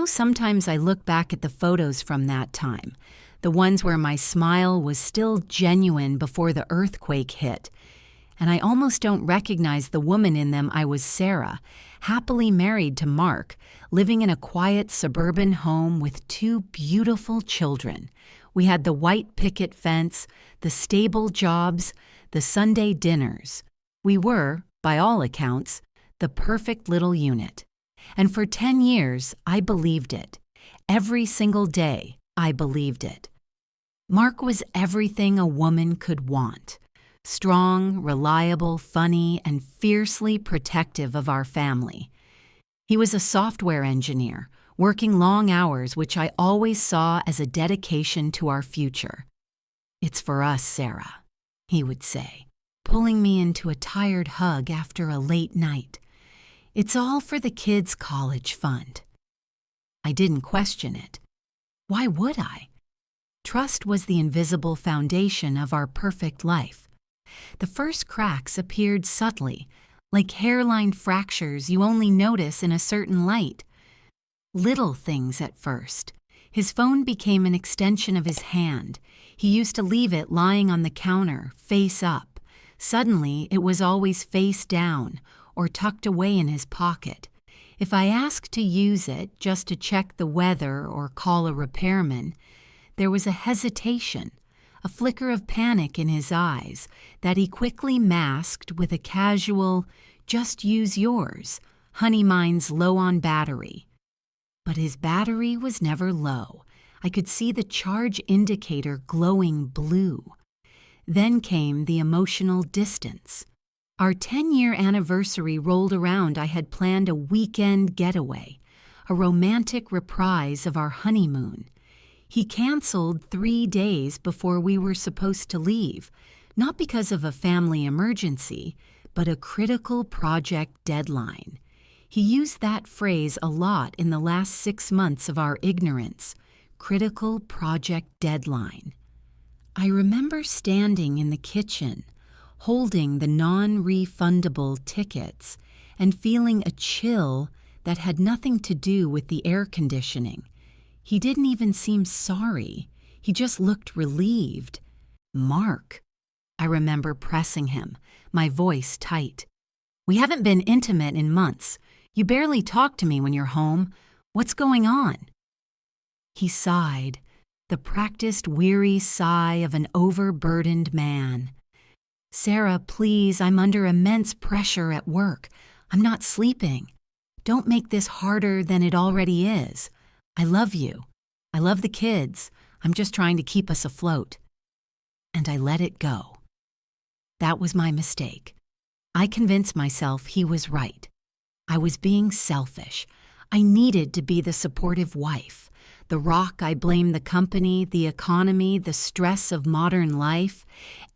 Sometimes I look back at the photos from that time, the ones where my smile was still genuine before the earthquake hit, and I almost don't recognize the woman in them. I was Sarah, happily married to Mark, living in a quiet suburban home with two beautiful children. We had the white picket fence, the stable jobs, the Sunday dinners. We were, by all accounts, the perfect little unit. And for 10 years, I believed it. Every single day, I believed it. Mark was everything a woman could want. Strong, reliable, funny, and fiercely protective of our family. He was a software engineer, working long hours, which I always saw as a dedication to our future. "It's for us, Sarah," he would say, pulling me into a tired hug after a late night. "It's all for the kids' college fund." I didn't question it. Why would I? Trust was the invisible foundation of our perfect life. The first cracks appeared subtly, like hairline fractures you only notice in a certain light. Little things at first. His phone became an extension of his hand. He used to leave it lying on the counter, face up. Suddenly, it was always face down or tucked away in his pocket. If I asked to use it just to check the weather or call a repairman, there was a hesitation, a flicker of panic in his eyes that he quickly masked with a casual, "Just use yours, honey, mine's low on battery." But his battery was never low. I could see the charge indicator glowing blue. Then came the emotional distance. Our 10-year anniversary rolled around. I had planned a weekend getaway, a romantic reprise of our honeymoon. He canceled 3 days before we were supposed to leave, not because of a family emergency, but a critical project deadline. He used that phrase a lot in the last 6 months of our ignorance. Critical project deadline. I remember standing in the kitchen, holding the non-refundable tickets, and feeling a chill that had nothing to do with the air conditioning. He didn't even seem sorry. He just looked relieved. "Mark," I remember pressing him, my voice tight. "We haven't been intimate in months. You barely talk to me when you're home. What's going on?" He sighed, the practiced weary sigh of an overburdened man. "Sarah, please, I'm under immense pressure at work. I'm not sleeping. Don't make this harder than it already is. I love you. I love the kids. I'm just trying to keep us afloat." And I let it go. That was my mistake. I convinced myself he was right. I was being selfish. I needed to be the supportive wife. The rock I blamed the company, the economy, the stress of modern life,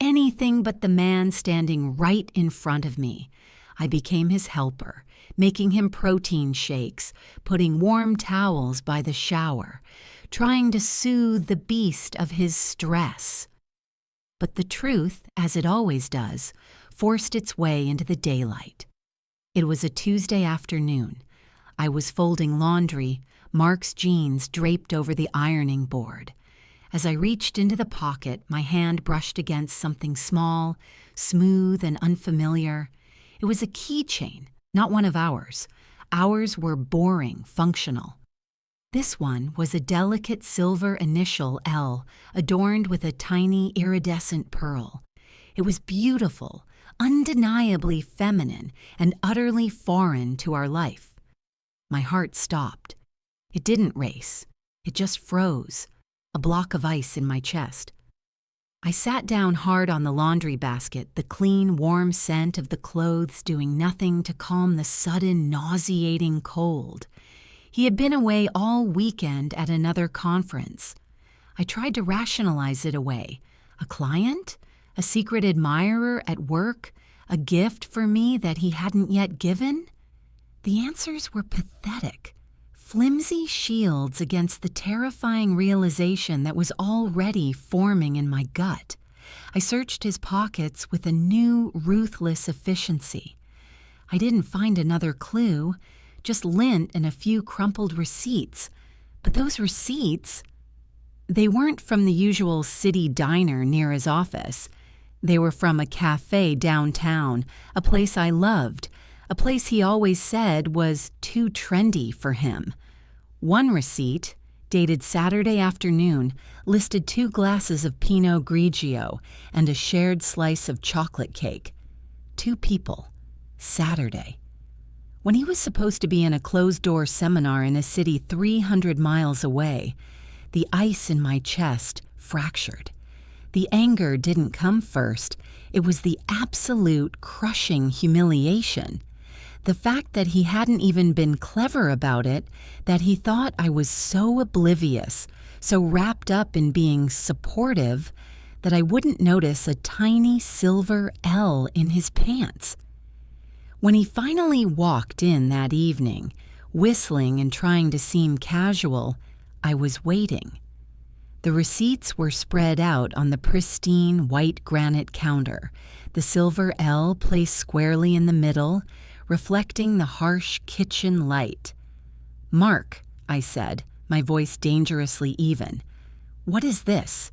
anything but the man standing right in front of me. I became his helper, making him protein shakes, putting warm towels by the shower, trying to soothe the beast of his stress. But the truth, as it always does, forced its way into the daylight. It was a Tuesday afternoon. I was folding laundry, Mark's jeans draped over the ironing board. As I reached into the pocket, my hand brushed against something small, smooth and unfamiliar. It was a keychain, not one of ours. Ours were boring, functional. This one was a delicate silver initial L, adorned with a tiny iridescent pearl. It was beautiful, undeniably feminine, and utterly foreign to our life. My heart stopped. It didn't race. It just froze, a block of ice in my chest. I sat down hard on the laundry basket, the clean, warm scent of the clothes doing nothing to calm the sudden, nauseating cold. He had been away all weekend at another conference. I tried to rationalize it away. A client? A secret admirer at work? A gift for me that he hadn't yet given? The answers were pathetic. Flimsy shields against the terrifying realization that was already forming in my gut. I searched his pockets with a new, ruthless efficiency. I didn't find another clue, just lint and a few crumpled receipts. But those receipts, they weren't from the usual city diner near his office. They were from a cafe downtown, a place I loved, a place he always said was too trendy for him. One receipt, dated Saturday afternoon, listed 2 glasses of Pinot Grigio and a shared slice of chocolate cake. 2 people. Saturday. When he was supposed to be in a closed-door seminar in a city 300 miles away, the ice in my chest fractured. The anger didn't come first. It was the absolute crushing humiliation. The fact that he hadn't even been clever about it, that he thought I was so oblivious, so wrapped up in being supportive, that I wouldn't notice a tiny silver L in his pants. When he finally walked in that evening, whistling and trying to seem casual, I was waiting. The receipts were spread out on the pristine white granite counter, the silver L placed squarely in the middle, reflecting the harsh kitchen light. "Mark," I said, my voice dangerously even. "What is this?"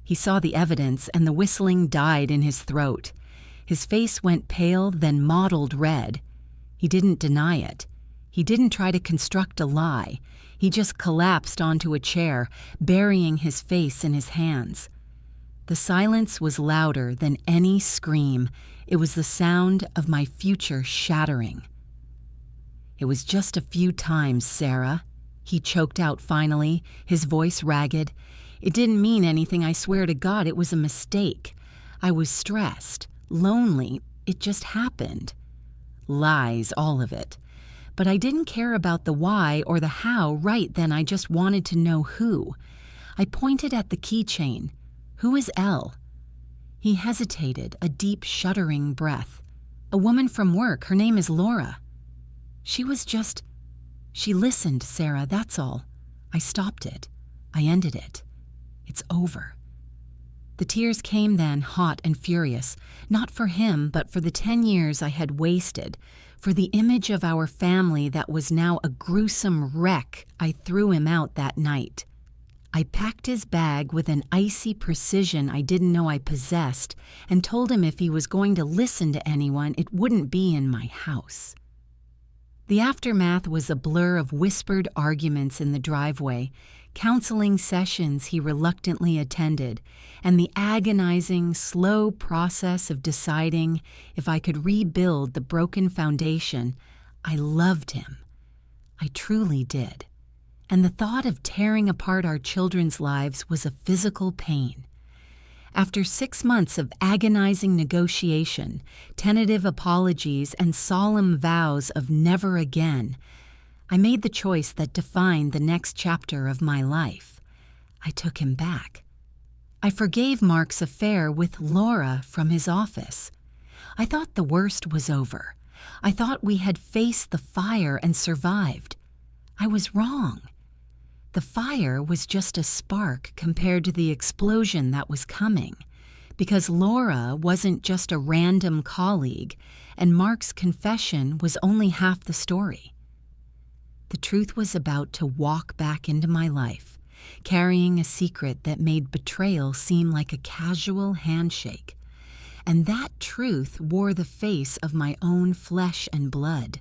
He saw the evidence, and the whistling died in his throat. His face went pale, then mottled red. He didn't deny it. He didn't try to construct a lie. He just collapsed onto a chair, burying his face in his hands. The silence was louder than any scream. It was the sound of my future shattering. "It was just a few times, Sarah," he choked out finally, his voice ragged. "It didn't mean anything, I swear to God. It was a mistake. I was stressed, lonely. It just happened." Lies, all of it. But I didn't care about the why or the how right then. I just wanted to know who. I pointed at the keychain. "Who is Elle?" He hesitated, a deep, shuddering breath. "A woman from work. Her name is Laura." She listened, Sarah, that's all. I stopped it. I ended it. It's over." The tears came then, hot and furious, not for him, but for the 10 years I had wasted, for the image of our family that was now a gruesome wreck. I threw him out that night. I packed his bag with an icy precision I didn't know I possessed, and told him if he was going to listen to anyone, it wouldn't be in my house. The aftermath was a blur of whispered arguments in the driveway, counseling sessions he reluctantly attended, and the agonizing, slow process of deciding if I could rebuild the broken foundation. I loved him. I truly did. And the thought of tearing apart our children's lives was a physical pain. After 6 months of agonizing negotiation, tentative apologies, and solemn vows of never again, I made the choice that defined the next chapter of my life. I took him back. I forgave Mark's affair with Laura from his office. I thought the worst was over. I thought we had faced the fire and survived. I was wrong. The fire was just a spark compared to the explosion that was coming, because Laura wasn't just a random colleague, and Mark's confession was only half the story. The truth was about to walk back into my life, carrying a secret that made betrayal seem like a casual handshake, and that truth wore the face of my own flesh and blood.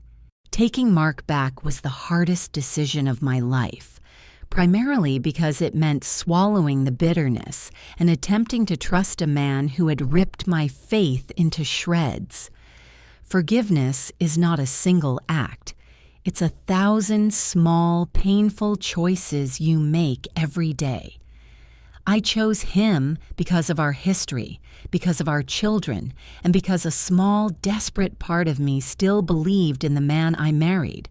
Taking Mark back was the hardest decision of my life, primarily because it meant swallowing the bitterness and attempting to trust a man who had ripped my faith into shreds. Forgiveness is not a single act. It's 1,000 small, painful choices you make every day. I chose him because of our history, because of our children, and because a small, desperate part of me still believed in the man I married,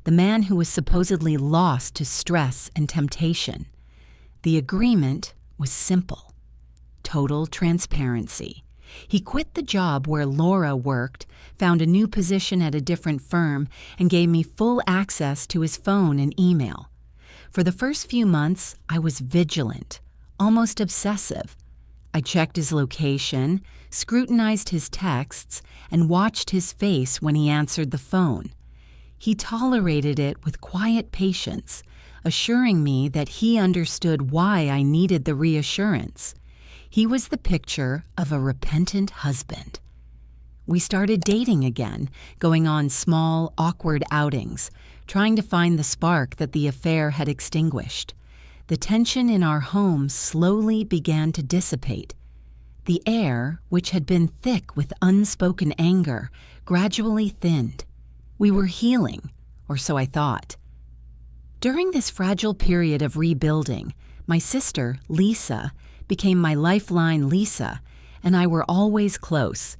the man who was supposedly lost to stress and temptation. The agreement was simple. Total transparency. He quit the job where Laura worked, found a new position at a different firm, and gave me full access to his phone and email. For the first few months, I was vigilant, almost obsessive. I checked his location, scrutinized his texts, and watched his face when he answered the phone. He tolerated it with quiet patience, assuring me that he understood why I needed the reassurance. He was the picture of a repentant husband. We started dating again, going on small, awkward outings, trying to find the spark that the affair had extinguished. The tension in our home slowly began to dissipate. The air, which had been thick with unspoken anger, gradually thinned. We were healing, or so I thought. During this fragile period of rebuilding, my sister, Lisa, became my lifeline. Lisa and I were always close,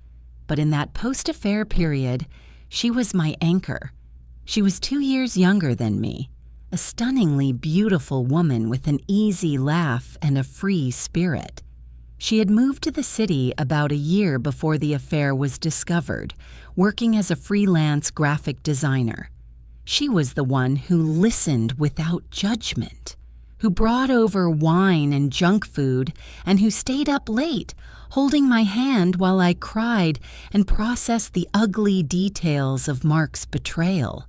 but in that post-affair period, she was my anchor. She was 2 years younger than me, a stunningly beautiful woman with an easy laugh and a free spirit. She had moved to the city about a year before the affair was discovered, working as a freelance graphic designer. She was the one who listened without judgment, who brought over wine and junk food, and who stayed up late, holding my hand while I cried and processed the ugly details of Mark's betrayal.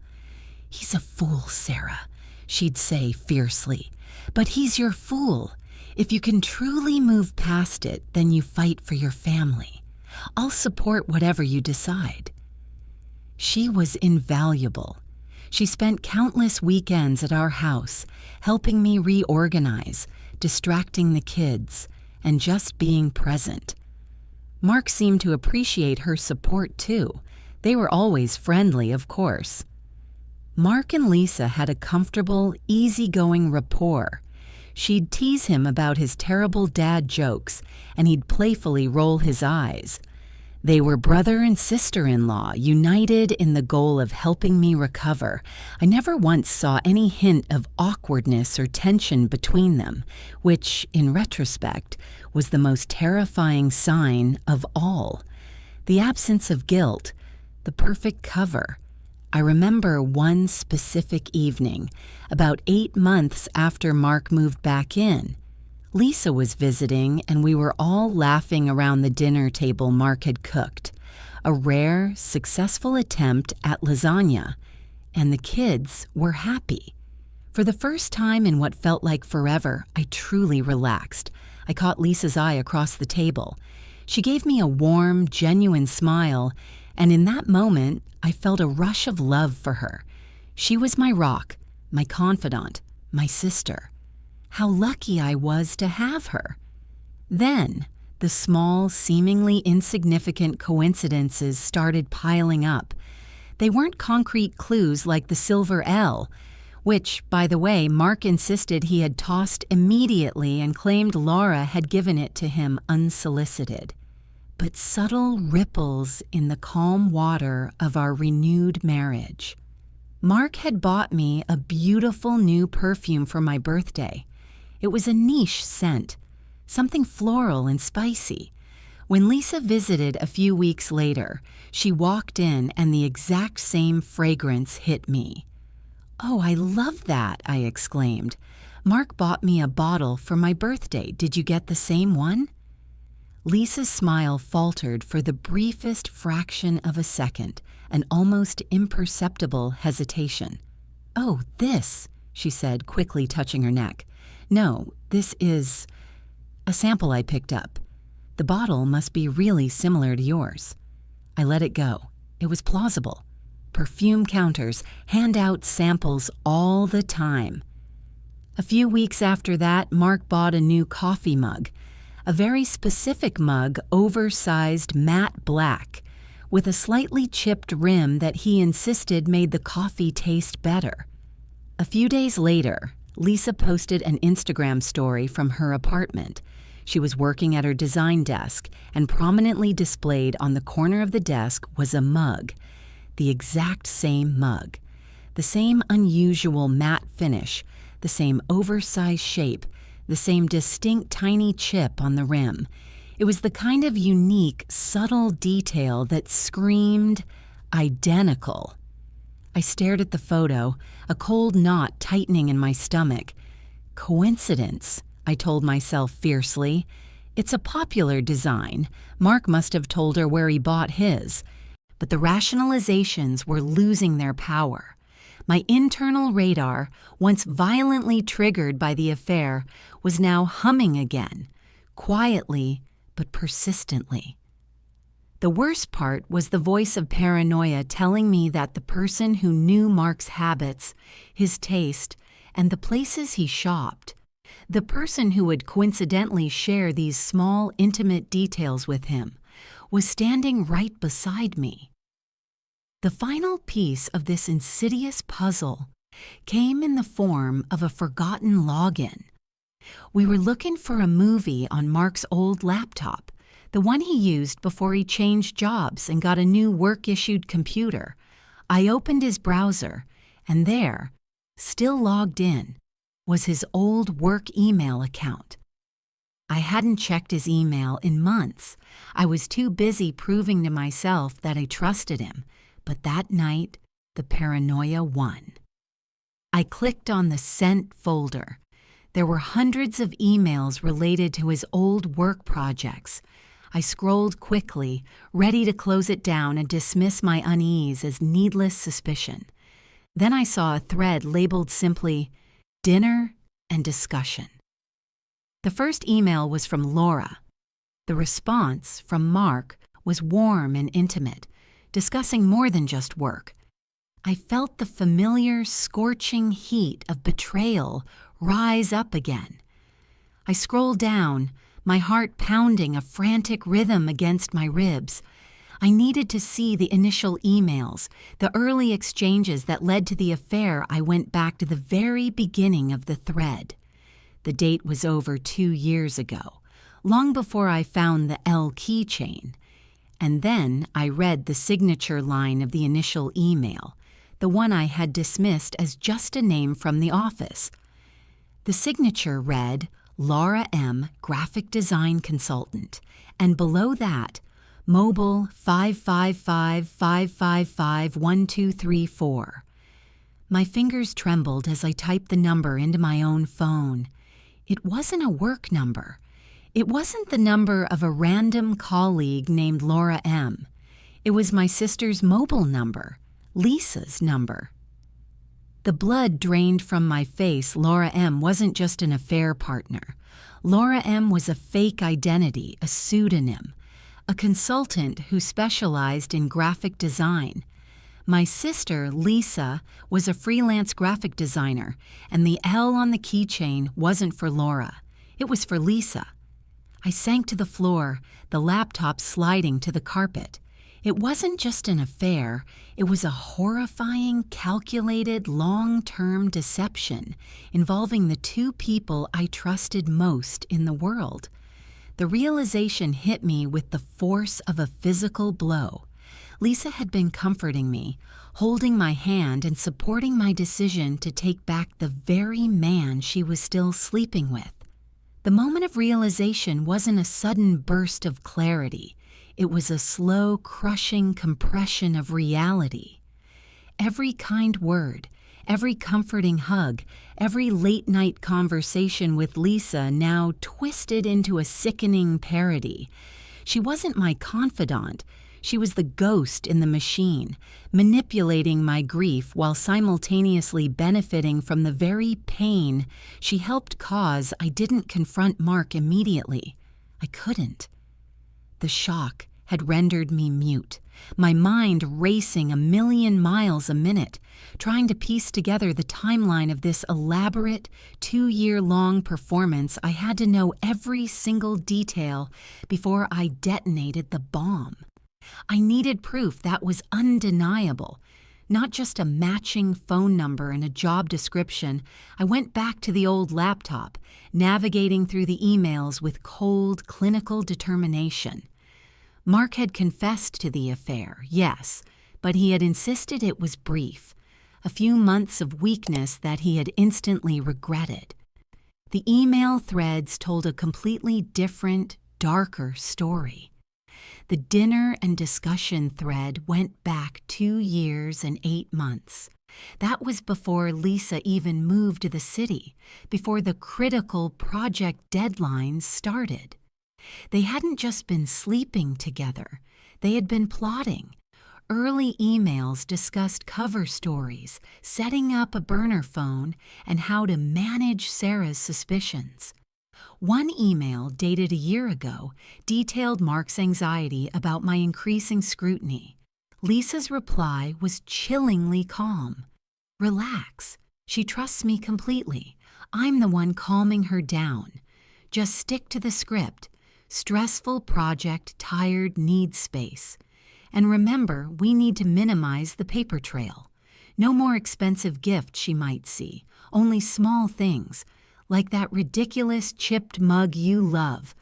"He's a fool, Sarah," she'd say fiercely, "but he's your fool. If you can truly move past it, then you fight for your family. I'll support whatever you decide." She was invaluable. She spent countless weekends at our house, helping me reorganize, distracting the kids, and just being present. Mark seemed to appreciate her support too. They were always friendly, of course. Mark and Lisa had a comfortable, easygoing rapport. She'd tease him about his terrible dad jokes, and he'd playfully roll his eyes. They were brother and sister-in-law, united in the goal of helping me recover. I never once saw any hint of awkwardness or tension between them, which, in retrospect, was the most terrifying sign of all. The absence of guilt, the perfect cover. I remember one specific evening, about 8 months after Mark moved back in. Lisa was visiting, and we were all laughing around the dinner table Mark had cooked, a rare, successful attempt at lasagna, and the kids were happy. For the first time in what felt like forever, I truly relaxed. I caught Lisa's eye across the table. She gave me a warm, genuine smile, and in that moment, I felt a rush of love for her. She was my rock, my confidant, my sister. How lucky I was to have her. Then, the small, seemingly insignificant coincidences started piling up. They weren't concrete clues like the silver L, which, by the way, Mark insisted he had tossed immediately and claimed Laura had given it to him unsolicited, but subtle ripples in the calm water of our renewed marriage. Mark had bought me a beautiful new perfume for my birthday. It was a niche scent, something floral and spicy. When Lisa visited a few weeks later, she walked in and the exact same fragrance hit me. "Oh, I love that," I exclaimed. "Mark bought me a bottle for my birthday. Did you get the same one?" Lisa's smile faltered for the briefest fraction of a second, an almost imperceptible hesitation. "Oh, this," she said, quickly touching her neck. "No, this is a sample I picked up. The bottle must be really similar to yours." I let it go. It was plausible. Perfume counters hand out samples all the time. A few weeks after that, Mark bought a new coffee mug, a very specific mug, oversized matte black, with a slightly chipped rim that he insisted made the coffee taste better. A few days later, Lisa posted an Instagram story from her apartment. She was working at her design desk, and prominently displayed on the corner of the desk was a mug, the exact same mug, the same unusual matte finish, the same oversized shape, the same distinct tiny chip on the rim. It was the kind of unique, subtle detail that screamed identical. I stared at the photo, a cold knot tightening in my stomach. Coincidence, I told myself fiercely. It's a popular design. Mark must have told her where he bought his. But the rationalizations were losing their power. My internal radar, once violently triggered by the affair, was now humming again, quietly but persistently. The worst part was the voice of paranoia telling me that the person who knew Mark's habits, his taste, and the places he shopped, the person who would coincidentally share these small, intimate details with him, was standing right beside me. The final piece of this insidious puzzle came in the form of a forgotten login. We were looking for a movie on Mark's old laptop, the one he used before he changed jobs and got a new work-issued computer. I opened his browser, and there, still logged in, was his old work email account. I hadn't checked his email in months. I was too busy proving to myself that I trusted him, but that night, the paranoia won. I clicked on the Sent folder. There were hundreds of emails related to his old work projects. I scrolled quickly, ready to close it down and dismiss my unease as needless suspicion. Then I saw a thread labeled simply, "Dinner and Discussion." The first email was from Laura. The response, from Mark, was warm and intimate, discussing more than just work. I felt the familiar, scorching heat of betrayal rise up again. I scrolled down, my heart pounding a frantic rhythm against my ribs. I needed to see the initial emails, the early exchanges that led to the affair. I went back to the very beginning of the thread. The date was over 2 years ago, long before I found the L keychain. And then I read the signature line of the initial email, the one I had dismissed as just a name from the office. The signature read, Laura M., Graphic Design Consultant, and below that, Mobile 555-555-1234. My fingers trembled as I typed the number into my own phone. It wasn't a work number. It wasn't the number of a random colleague named Laura M. It was my sister's mobile number, Lisa's number. The blood drained from my face. Laura M. wasn't just an affair partner. Laura M. was a fake identity, a pseudonym, a consultant who specialized in graphic design. My sister, Lisa, was a freelance graphic designer, and the L on the keychain wasn't for Laura. It was for Lisa. I sank to the floor, the laptop sliding to the carpet. It wasn't just an affair. It was a horrifying, calculated, long-term deception involving the two people I trusted most in the world. The realization hit me with the force of a physical blow. Lisa had been comforting me, holding my hand and supporting my decision to take back the very man she was still sleeping with. The moment of realization wasn't a sudden burst of clarity. It was a slow, crushing compression of reality. Every kind word, every comforting hug, every late-night conversation with Lisa now twisted into a sickening parody. She wasn't my confidant. She was the ghost in the machine, manipulating my grief while simultaneously benefiting from the very pain she helped cause. I didn't confront Mark immediately. I couldn't. The shock had rendered me mute, my mind racing 1,000,000 miles a minute, trying to piece together the timeline of this elaborate, 2-year-long performance. I had to know every single detail before I detonated the bomb. I needed proof that was undeniable, not just a matching phone number and a job description. I went back to the old laptop, navigating through the emails with cold, clinical determination. Mark had confessed to the affair, yes, but he had insisted it was brief, a few months of weakness that he had instantly regretted. The email threads told a completely different, darker story. The dinner and discussion thread went back 2 years and 8 months. That was before Lisa even moved to the city, before the critical project deadlines started. They hadn't just been sleeping together. They had been plotting. Early emails discussed cover stories, setting up a burner phone, and how to manage Sarah's suspicions. One email, dated a year ago, detailed Mark's anxiety about my increasing scrutiny. Lisa's reply was chillingly calm. "Relax. She trusts me completely. I'm the one calming her down. Just stick to the script. Stressful project, tired, needs space. And remember, we need to minimize the paper trail. No more expensive gifts she might see, only small things, like that ridiculous chipped mug you love.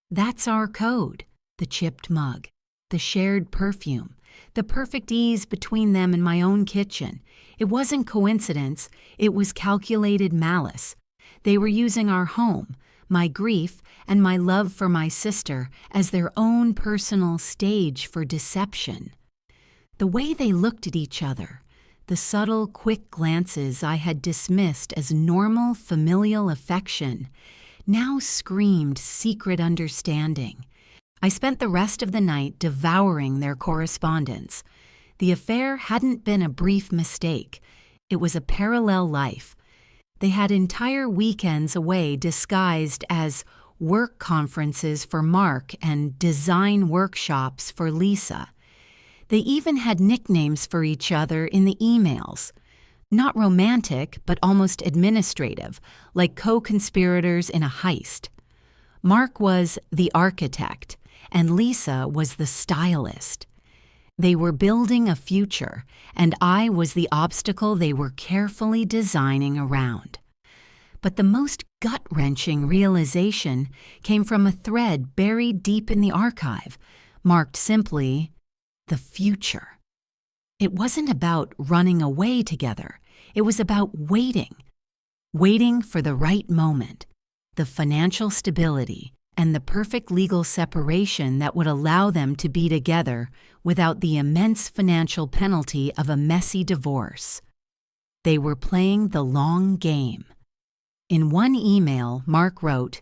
That's our code, the chipped mug, the shared perfume, the perfect ease between them in my own kitchen. It wasn't coincidence, it was calculated malice. They were using our home, my grief, and my love for my sister as their own personal stage for deception. The way they looked at each other, the subtle, quick glances I had dismissed as normal familial affection, now screamed secret understanding. I spent the rest of the night devouring their correspondence. The affair hadn't been a brief mistake. It was a parallel life. They had entire weekends away disguised as work conferences for Mark and design workshops for Lisa. They even had nicknames for each other in the emails. Not romantic, but almost administrative, like co-conspirators in a heist. Mark was the architect, and Lisa was the stylist. They were building a future, and I was the obstacle they were carefully designing around. But the most gut-wrenching realization came from a thread buried deep in the archive, marked simply, "The future." It wasn't about running away together. It was about waiting for the right moment, the financial stability, and the perfect legal separation that would allow them to be together without the immense financial penalty of a messy divorce. They were playing the long game. In one email, Mark wrote,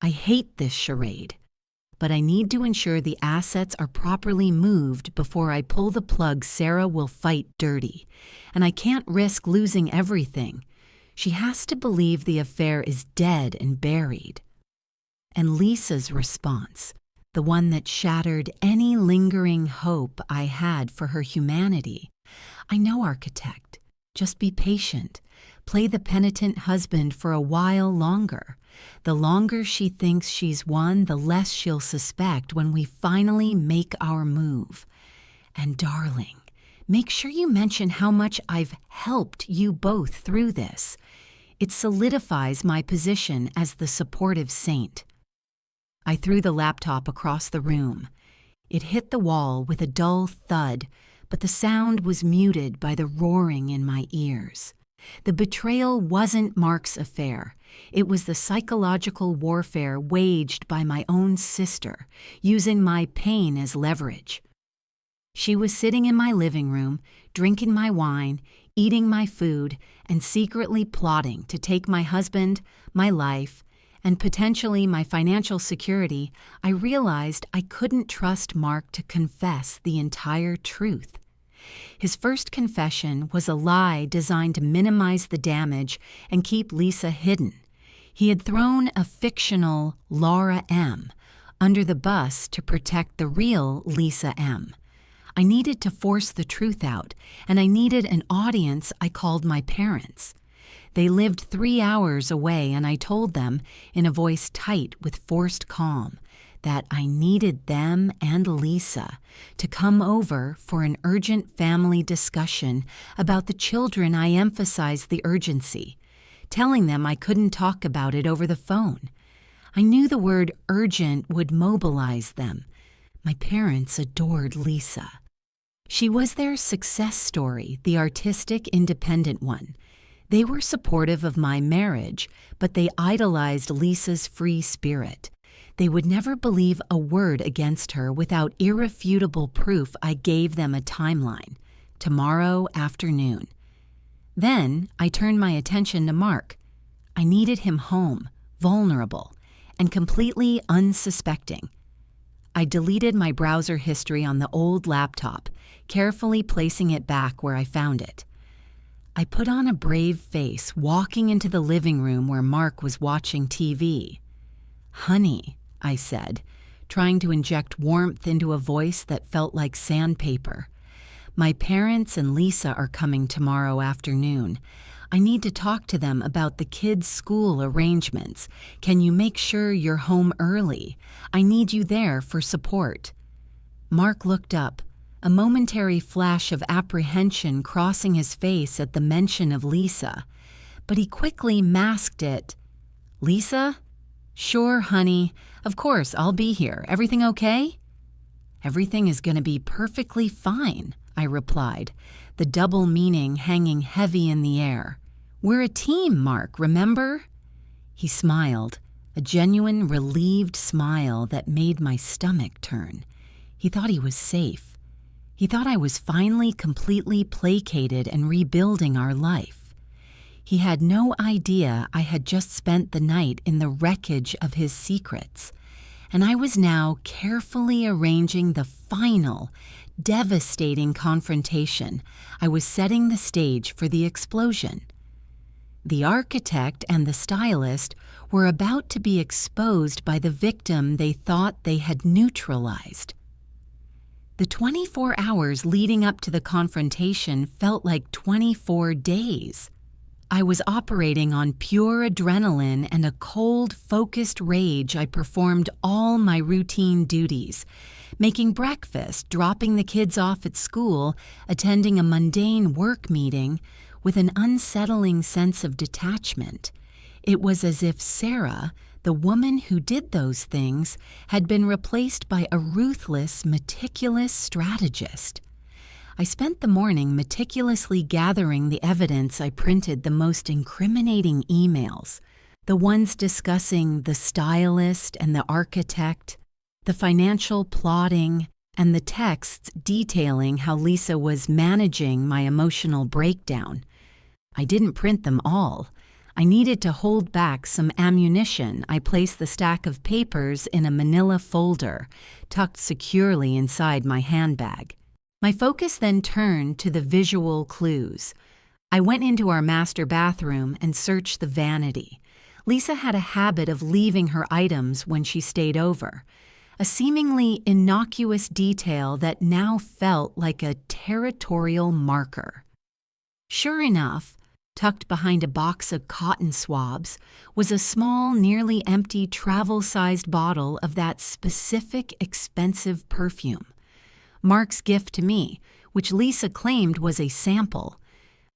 "I hate this charade, but I need to ensure the assets are properly moved before I pull the plug. Sarah will fight dirty, and I can't risk losing everything. She has to believe the affair is dead and buried." And Lisa's response, the one that shattered any lingering hope I had for her humanity. "I know, architect. Just be patient. Play the penitent husband for a while longer. The longer she thinks she's won, the less she'll suspect when we finally make our move. And darling, make sure you mention how much I've helped you both through this. It solidifies my position as the supportive saint." I threw the laptop across the room. It hit the wall with a dull thud, but the sound was muted by the roaring in my ears. The betrayal wasn't Mark's affair. It was the psychological warfare waged by my own sister, using my pain as leverage. She was sitting in my living room, drinking my wine, eating my food, and secretly plotting to take my husband, my life, and potentially my financial security. I realized I couldn't trust Mark to confess the entire truth. His first confession was a lie designed to minimize the damage and keep Lisa hidden. He had thrown a fictional Laura M. under the bus to protect the real Lisa M. I needed to force the truth out, and I needed an audience I called my parents. They lived 3 hours away, and I told them, in a voice tight with forced calm, that I needed them and Lisa to come over for an urgent family discussion about the children. I emphasized the urgency, telling them I couldn't talk about it over the phone. I knew the word urgent would mobilize them. My parents adored Lisa. She was their success story, the artistic, independent one. They were supportive of my marriage, but they idolized Lisa's free spirit. They would never believe a word against her without irrefutable proof. I gave them a timeline, tomorrow afternoon. Then I turned my attention to Mark. I needed him home, vulnerable, and completely unsuspecting. I deleted my browser history on the old laptop, carefully placing it back where I found it. I put on a brave face, walking into the living room where Mark was watching TV. "Honey," I said, trying to inject warmth into a voice that felt like sandpaper. "My parents and Lisa are coming tomorrow afternoon. I need to talk to them about the kids' school arrangements. Can you make sure you're home early? I need you there for support." Mark looked up, a momentary flash of apprehension crossing his face at the mention of Lisa, but he quickly masked it. "Lisa? Sure, honey. Of course, I'll be here. Everything okay?" "Everything is going to be perfectly fine," I replied, the double meaning hanging heavy in the air. "We're a team, Mark, remember?" He smiled, a genuine relieved smile that made my stomach turn. He thought he was safe. He thought I was finally completely placated and rebuilding our life. He had no idea I had just spent the night in the wreckage of his secrets, and I was now carefully arranging the final, devastating confrontation. I was setting the stage for the explosion. The architect and the stylist were about to be exposed by the victim they thought they had neutralized. The 24 hours leading up to the confrontation felt like 24 days. I was operating on pure adrenaline and a cold, focused rage. I performed all my routine duties, making breakfast, dropping the kids off at school, attending a mundane work meeting, with an unsettling sense of detachment. It was as if Sarah, the woman who did those things, had been replaced by a ruthless, meticulous strategist. I spent the morning meticulously gathering the evidence. I printed the most incriminating emails, the ones discussing the stylist and the architect, the financial plotting, and the texts detailing how Lisa was managing my emotional breakdown. I didn't print them all. I needed to hold back some ammunition. I placed the stack of papers in a manila folder, tucked securely inside my handbag. My focus then turned to the visual clues. I went into our master bathroom and searched the vanity. Lisa had a habit of leaving her items when she stayed over, a seemingly innocuous detail that now felt like a territorial marker. Sure enough, tucked behind a box of cotton swabs, was a small, nearly empty travel-sized bottle of that specific expensive perfume. Mark's gift to me, which Lisa claimed was a sample.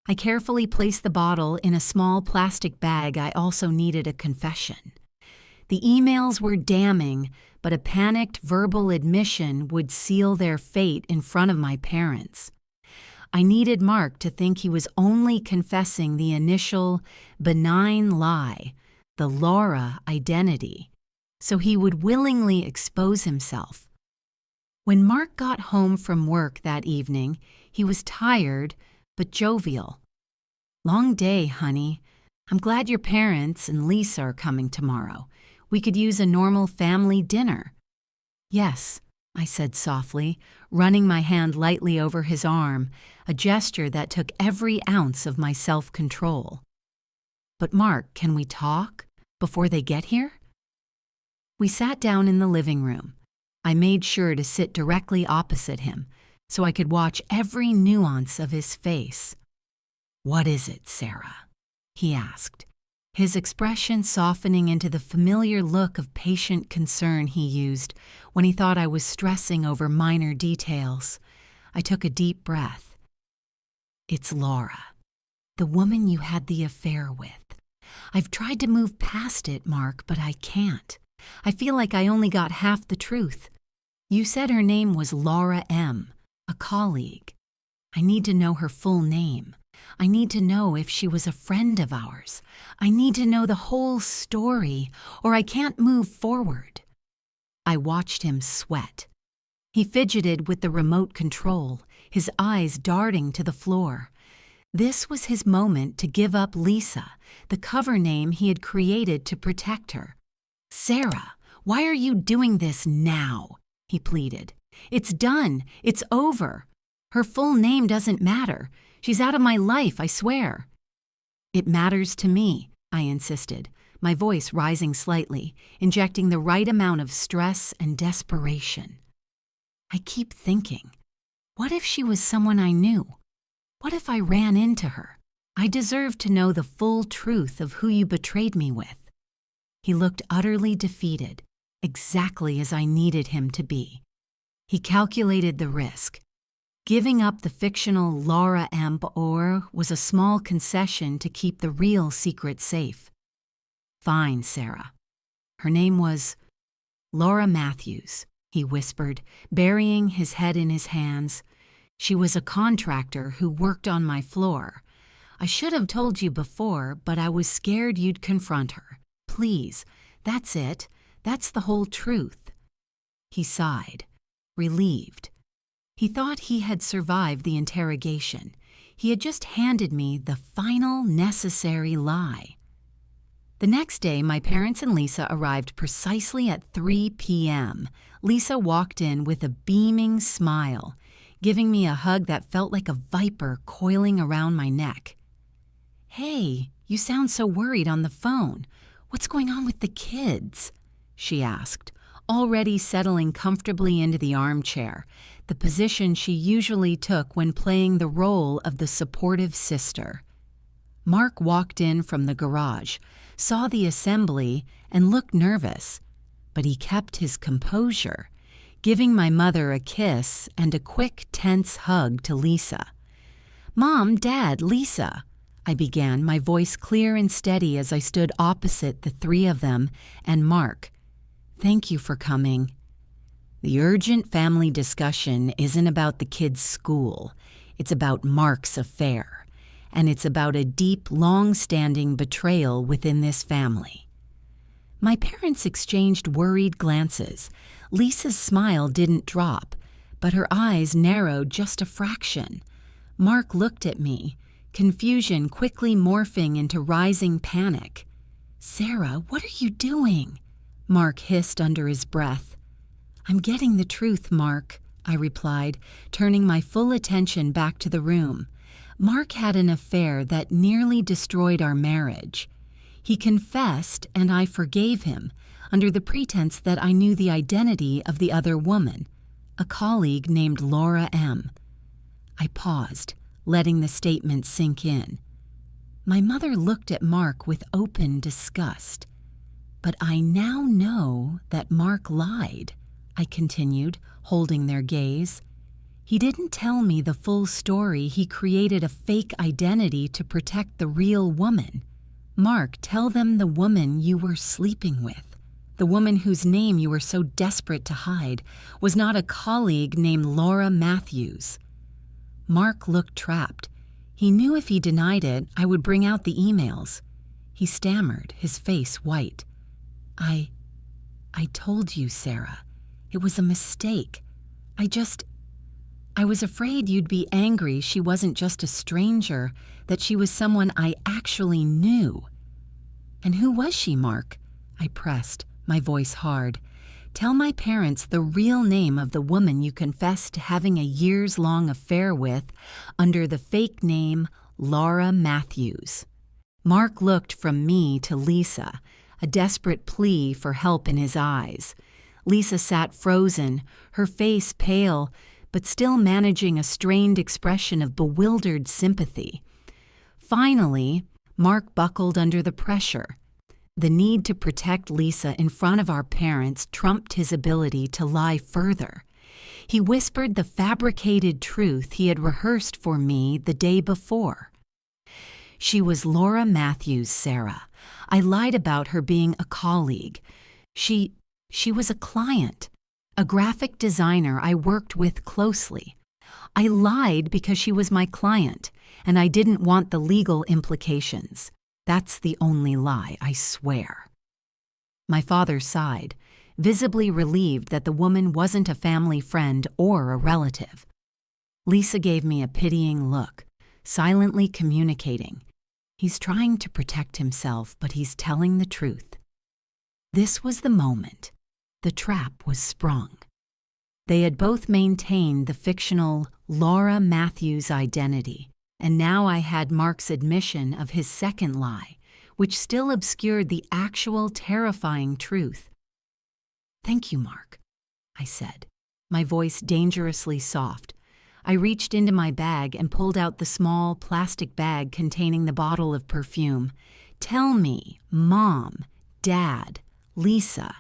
I carefully placed the bottle in a small plastic bag. I also needed a confession. The emails were damning, but a panicked verbal admission would seal their fate in front of my parents. I needed Mark to think he was only confessing the initial, benign lie, the Laura identity, so he would willingly expose himself. When Mark got home from work that evening, he was tired but jovial. "Long day, honey. I'm glad your parents and Lisa are coming tomorrow. We could use a normal family dinner." "Yes," I said softly, running my hand lightly over his arm, a gesture that took every ounce of my self-control. "But Mark, can we talk before they get here?" We sat down in the living room. I made sure to sit directly opposite him so I could watch every nuance of his face. "What is it, Sarah?" he asked, his expression softening into the familiar look of patient concern he used when he thought I was stressing over minor details. I took a deep breath. "It's Laura, the woman you had the affair with. I've tried to move past it, Mark, but I can't. I feel like I only got half the truth. You said her name was Laura M., a colleague. I need to know her full name. I need to know if she was a friend of ours. I need to know the whole story, or I can't move forward." I watched him sweat. He fidgeted with the remote control, his eyes darting to the floor. This was his moment to give up Lisa, the cover name he had created to protect her. "Sarah, why are you doing this now?" he pleaded. "It's done. It's over. Her full name doesn't matter. She's out of my life, I swear." "It matters to me," I insisted, my voice rising slightly, injecting the right amount of stress and desperation. I keep thinking, what if she was someone I knew? What if I ran into her? I deserve to know the full truth of who you betrayed me with. He looked utterly defeated, exactly as I needed him to be. He calculated the risk. Giving up the fictional Laura M. Orr was a small concession to keep the real secret safe. "Fine, Sarah." Her name was Laura Matthews, he whispered, burying his head in his hands. "She was a contractor who worked on my floor. I should have told you before, but I was scared you'd confront her. Please, that's it. That's the whole truth." He sighed, relieved. He thought he had survived the interrogation. He had just handed me the final necessary lie. The next day, my parents and Lisa arrived precisely at 3 p.m. Lisa walked in with a beaming smile, giving me a hug that felt like a viper coiling around my neck. "Hey, you sound so worried on the phone. What's going on with the kids?" she asked, already settling comfortably into the armchair, the position she usually took when playing the role of the supportive sister. Mark walked in from the garage, saw the assembly, and looked nervous, but he kept his composure, giving my mother a kiss and a quick, tense hug to Lisa. "Mom, Dad, Lisa," I began, my voice clear and steady as I stood opposite the three of them and Mark. "Thank you for coming." The urgent family discussion isn't about the kids' school. It's about Mark's affair. And it's about a deep, long-standing betrayal within this family. My parents exchanged worried glances. Lisa's smile didn't drop, but her eyes narrowed just a fraction. Mark looked at me, confusion quickly morphing into rising panic. "Sarah, what are you doing?" Mark hissed under his breath. "I'm getting the truth, Mark," I replied, turning my full attention back to the room. Mark had an affair that nearly destroyed our marriage. He confessed, and I forgave him, under the pretense that I knew the identity of the other woman, a colleague named Laura M. I paused, letting the statement sink in. My mother looked at Mark with open disgust. "But I now know that Mark lied," I continued, holding their gaze. "He didn't tell me the full story. He created a fake identity to protect the real woman. Mark, tell them the woman you were sleeping with, the woman whose name you were so desperate to hide, was not a colleague named Laura Matthews." Mark looked trapped. He knew if he denied it, I would bring out the emails. He stammered, his face white. I told you, Sarah. It was a mistake. I was afraid you'd be angry she wasn't just a stranger, that she was someone I actually knew." "And who was she, Mark?" I pressed, my voice hard. "Tell my parents the real name of the woman you confessed to having a years-long affair with under the fake name Laura Matthews." Mark looked from me to Lisa, a desperate plea for help in his eyes. Lisa sat frozen, her face pale, but still managing a strained expression of bewildered sympathy. Finally, Mark buckled under the pressure. The need to protect Lisa in front of our parents trumped his ability to lie further. He whispered the fabricated truth he had rehearsed for me the day before. "She was Laura Matthews, Sarah. I lied about her being a colleague. She was a client, a graphic designer I worked with closely. I lied because she was my client, and I didn't want the legal implications. That's the only lie, I swear." My father sighed, visibly relieved that the woman wasn't a family friend or a relative. Lisa gave me a pitying look, silently communicating. "He's trying to protect himself, but he's telling the truth." This was the moment. The trap was sprung. They had both maintained the fictional Laura Matthews identity, and now I had Mark's admission of his second lie, which still obscured the actual terrifying truth. "Thank you, Mark," I said, my voice dangerously soft. I reached into my bag and pulled out the small plastic bag containing the bottle of perfume. "Tell me, Mom, Dad, Lisa,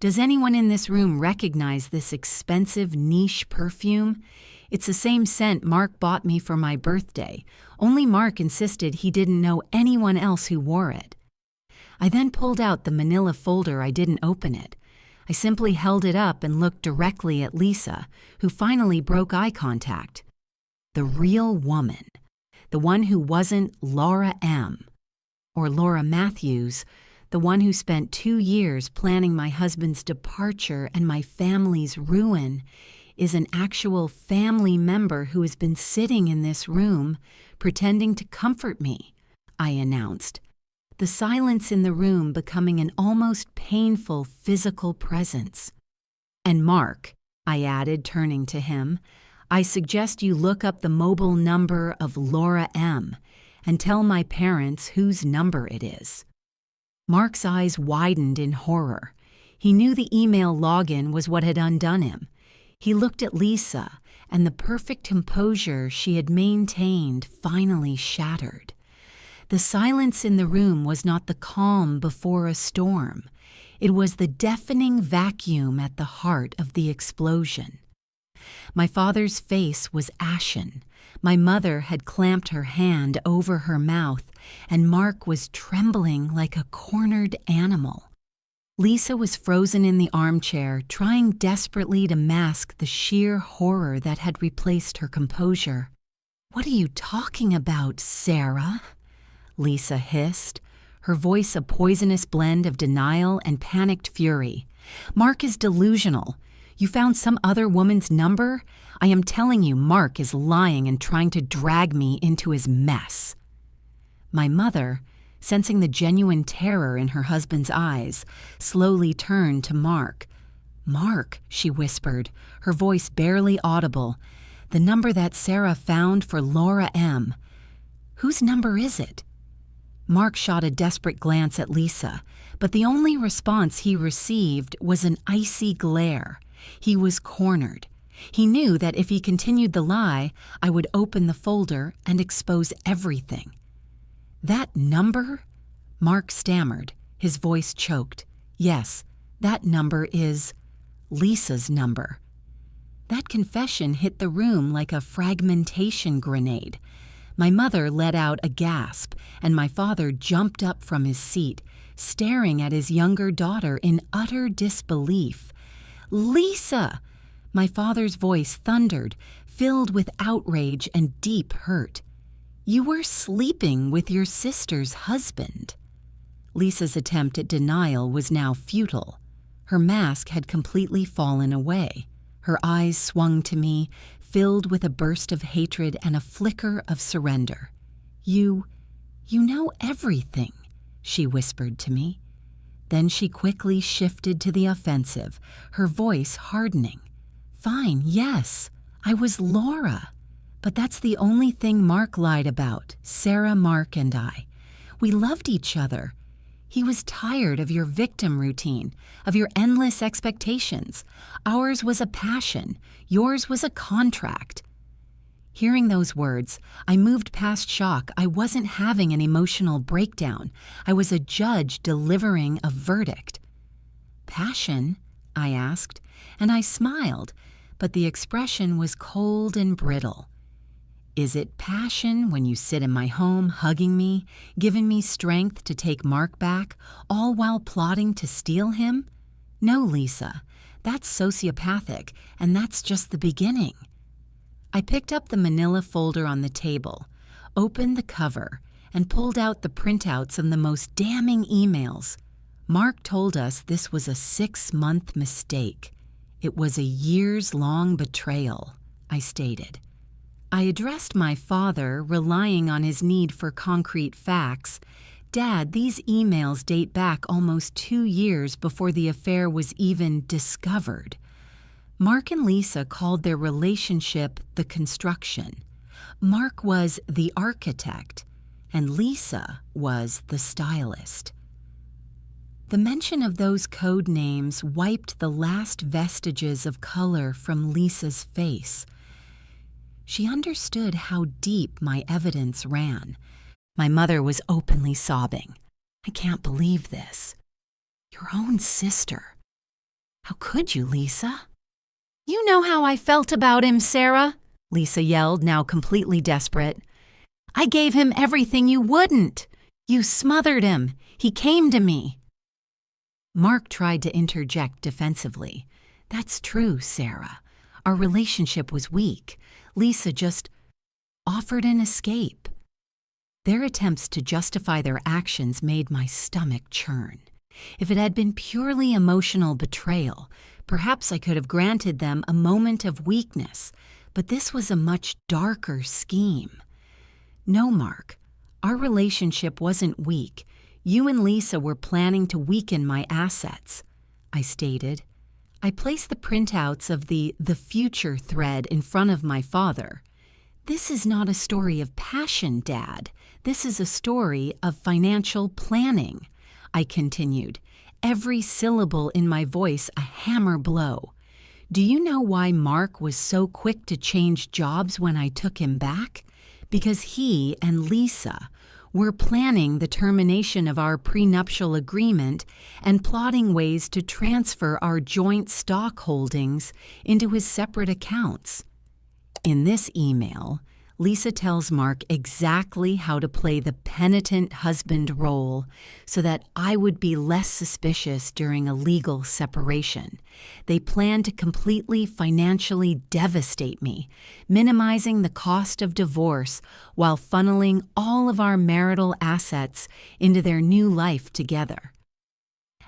does anyone in this room recognize this expensive niche perfume? It's the same scent Mark bought me for my birthday. Only Mark insisted he didn't know anyone else who wore it." I then pulled out the manila folder. I didn't open it. I simply held it up and looked directly at Lisa, who finally broke eye contact. The real woman, the one who wasn't Laura M. or Laura Matthews, the one who spent 2 years planning my husband's departure and my family's ruin, is an actual family member who has been sitting in this room pretending to comfort me, I announced, the silence in the room becoming an almost painful physical presence. "And Mark," I added, turning to him, "I suggest you look up the mobile number of Laura M. and tell my parents whose number it is." Mark's eyes widened in horror. He knew the email login was what had undone him. He looked at Lisa, and the perfect composure she had maintained finally shattered. The silence in the room was not the calm before a storm. It was the deafening vacuum at the heart of the explosion. My father's face was ashen. My mother had clamped her hand over her mouth, and Mark was trembling like a cornered animal. Lisa was frozen in the armchair, trying desperately to mask the sheer horror that had replaced her composure. "What are you talking about, Sarah?" Lisa hissed, her voice a poisonous blend of denial and panicked fury. "Mark is delusional. You found some other woman's number? I am telling you, Mark is lying and trying to drag me into his mess." My mother, sensing the genuine terror in her husband's eyes, slowly turned to Mark. "Mark," she whispered, her voice barely audible, "the number that Sarah found for Laura M. Whose number is it?" Mark shot a desperate glance at Lisa, but the only response he received was an icy glare. He was cornered. He knew that if he continued the lie, I would open the folder and expose everything. "That number?" Mark stammered, his voice choked. "Yes, that number is Lisa's number." That confession hit the room like a fragmentation grenade. My mother let out a gasp, and my father jumped up from his seat, staring at his younger daughter in utter disbelief. "Lisa!" My father's voice thundered, filled with outrage and deep hurt. "You were sleeping with your sister's husband." Lisa's attempt at denial was now futile. Her mask had completely fallen away. Her eyes swung to me, filled with a burst of hatred and a flicker of surrender. You know everything," she whispered to me. Then she quickly shifted to the offensive, her voice hardening. "Fine, yes, I was Laura. But that's the only thing Mark lied about, Sarah, Mark, and I. We loved each other. He was tired of your victim routine, of your endless expectations. Ours was a passion. Yours was a contract." Hearing those words, I moved past shock. I wasn't having an emotional breakdown. I was a judge delivering a verdict. "Passion?" I asked, and I smiled, but the expression was cold and brittle. "Is it passion when you sit in my home hugging me, giving me strength to take Mark back, all while plotting to steal him? No, Lisa, that's sociopathic, and that's just the beginning." I picked up the manila folder on the table, opened the cover, and pulled out the printouts of the most damning emails. Mark told us this was a 6-month mistake. It was a years-long betrayal, I stated. I addressed my father, relying on his need for concrete facts. "Dad, these emails date back almost 2 years before the affair was even discovered." Mark and Lisa called their relationship the construction. Mark was the architect, and Lisa was the stylist. The mention of those code names wiped the last vestiges of color from Lisa's face. She understood how deep my evidence ran. My mother was openly sobbing. "I can't believe this. Your own sister. How could you, Lisa?" "You know how I felt about him, Sarah," Lisa yelled, now completely desperate. "I gave him everything you wouldn't. You smothered him. He came to me." Mark tried to interject defensively. "That's true, Sarah. Our relationship was weak. Lisa just offered an escape." Their attempts to justify their actions made my stomach churn. If it had been purely emotional betrayal, perhaps I could have granted them a moment of weakness, but this was a much darker scheme. "No, Mark, our relationship wasn't weak. You and Lisa were planning to weaken my assets," I stated. I placed the printouts of the future thread in front of my father. "This is not a story of passion, Dad. This is a story of financial planning," I continued, every syllable in my voice a hammer blow. "Do you know why Mark was so quick to change jobs when I took him back? Because he and Lisa were planning the termination of our prenuptial agreement and plotting ways to transfer our joint stock holdings into his separate accounts." In this email, Lisa tells Mark exactly how to play the penitent husband role so that I would be less suspicious during a legal separation. They plan to completely financially devastate me, minimizing the cost of divorce while funneling all of our marital assets into their new life together.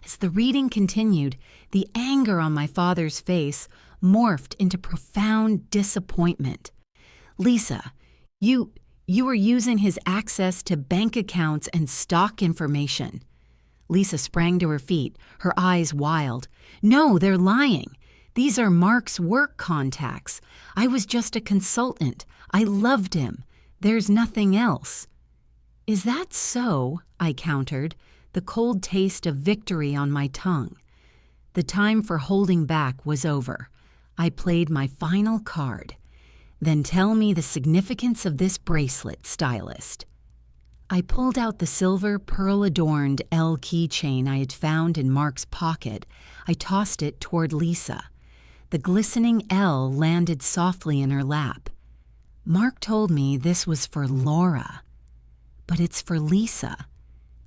As the reading continued, the anger on my father's face morphed into profound disappointment. "Lisa, you were using his access to bank accounts and stock information." Lisa sprang to her feet, her eyes wild. "No, they're lying. These are Mark's work contacts. I was just a consultant. I loved him. There's nothing else." "Is that so?" I countered, the cold taste of victory on my tongue. The time for holding back was over. I played my final card. "Then tell me the significance of this bracelet, stylist." I pulled out the silver pearl-adorned L keychain I had found in Mark's pocket. I tossed it toward Lisa. The glistening L landed softly in her lap. "Mark told me this was for Laura, but it's for Lisa."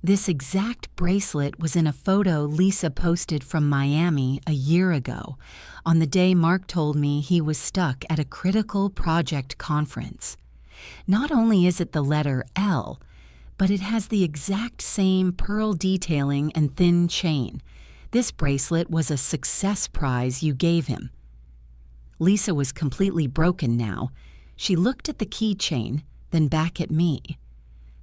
This exact bracelet was in a photo Lisa posted from Miami a year ago, on the day Mark told me he was stuck at a critical project conference. Not only is it the letter L, but it has the exact same pearl detailing and thin chain. This bracelet was a success prize you gave him. Lisa was completely broken now. She looked at the keychain, then back at me.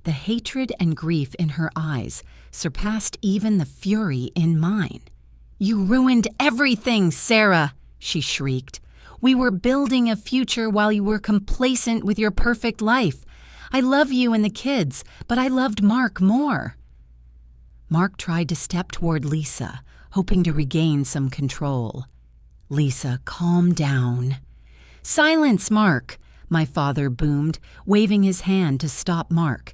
The hatred and grief in her eyes surpassed even the fury in mine. "You ruined everything, Sarah," she shrieked. "We were building a future while you were complacent with your perfect life. I love you and the kids, but I loved Mark more." Mark tried to step toward Lisa, hoping to regain some control. "Lisa, calm down." "Silence, Mark," my father boomed, waving his hand to stop Mark.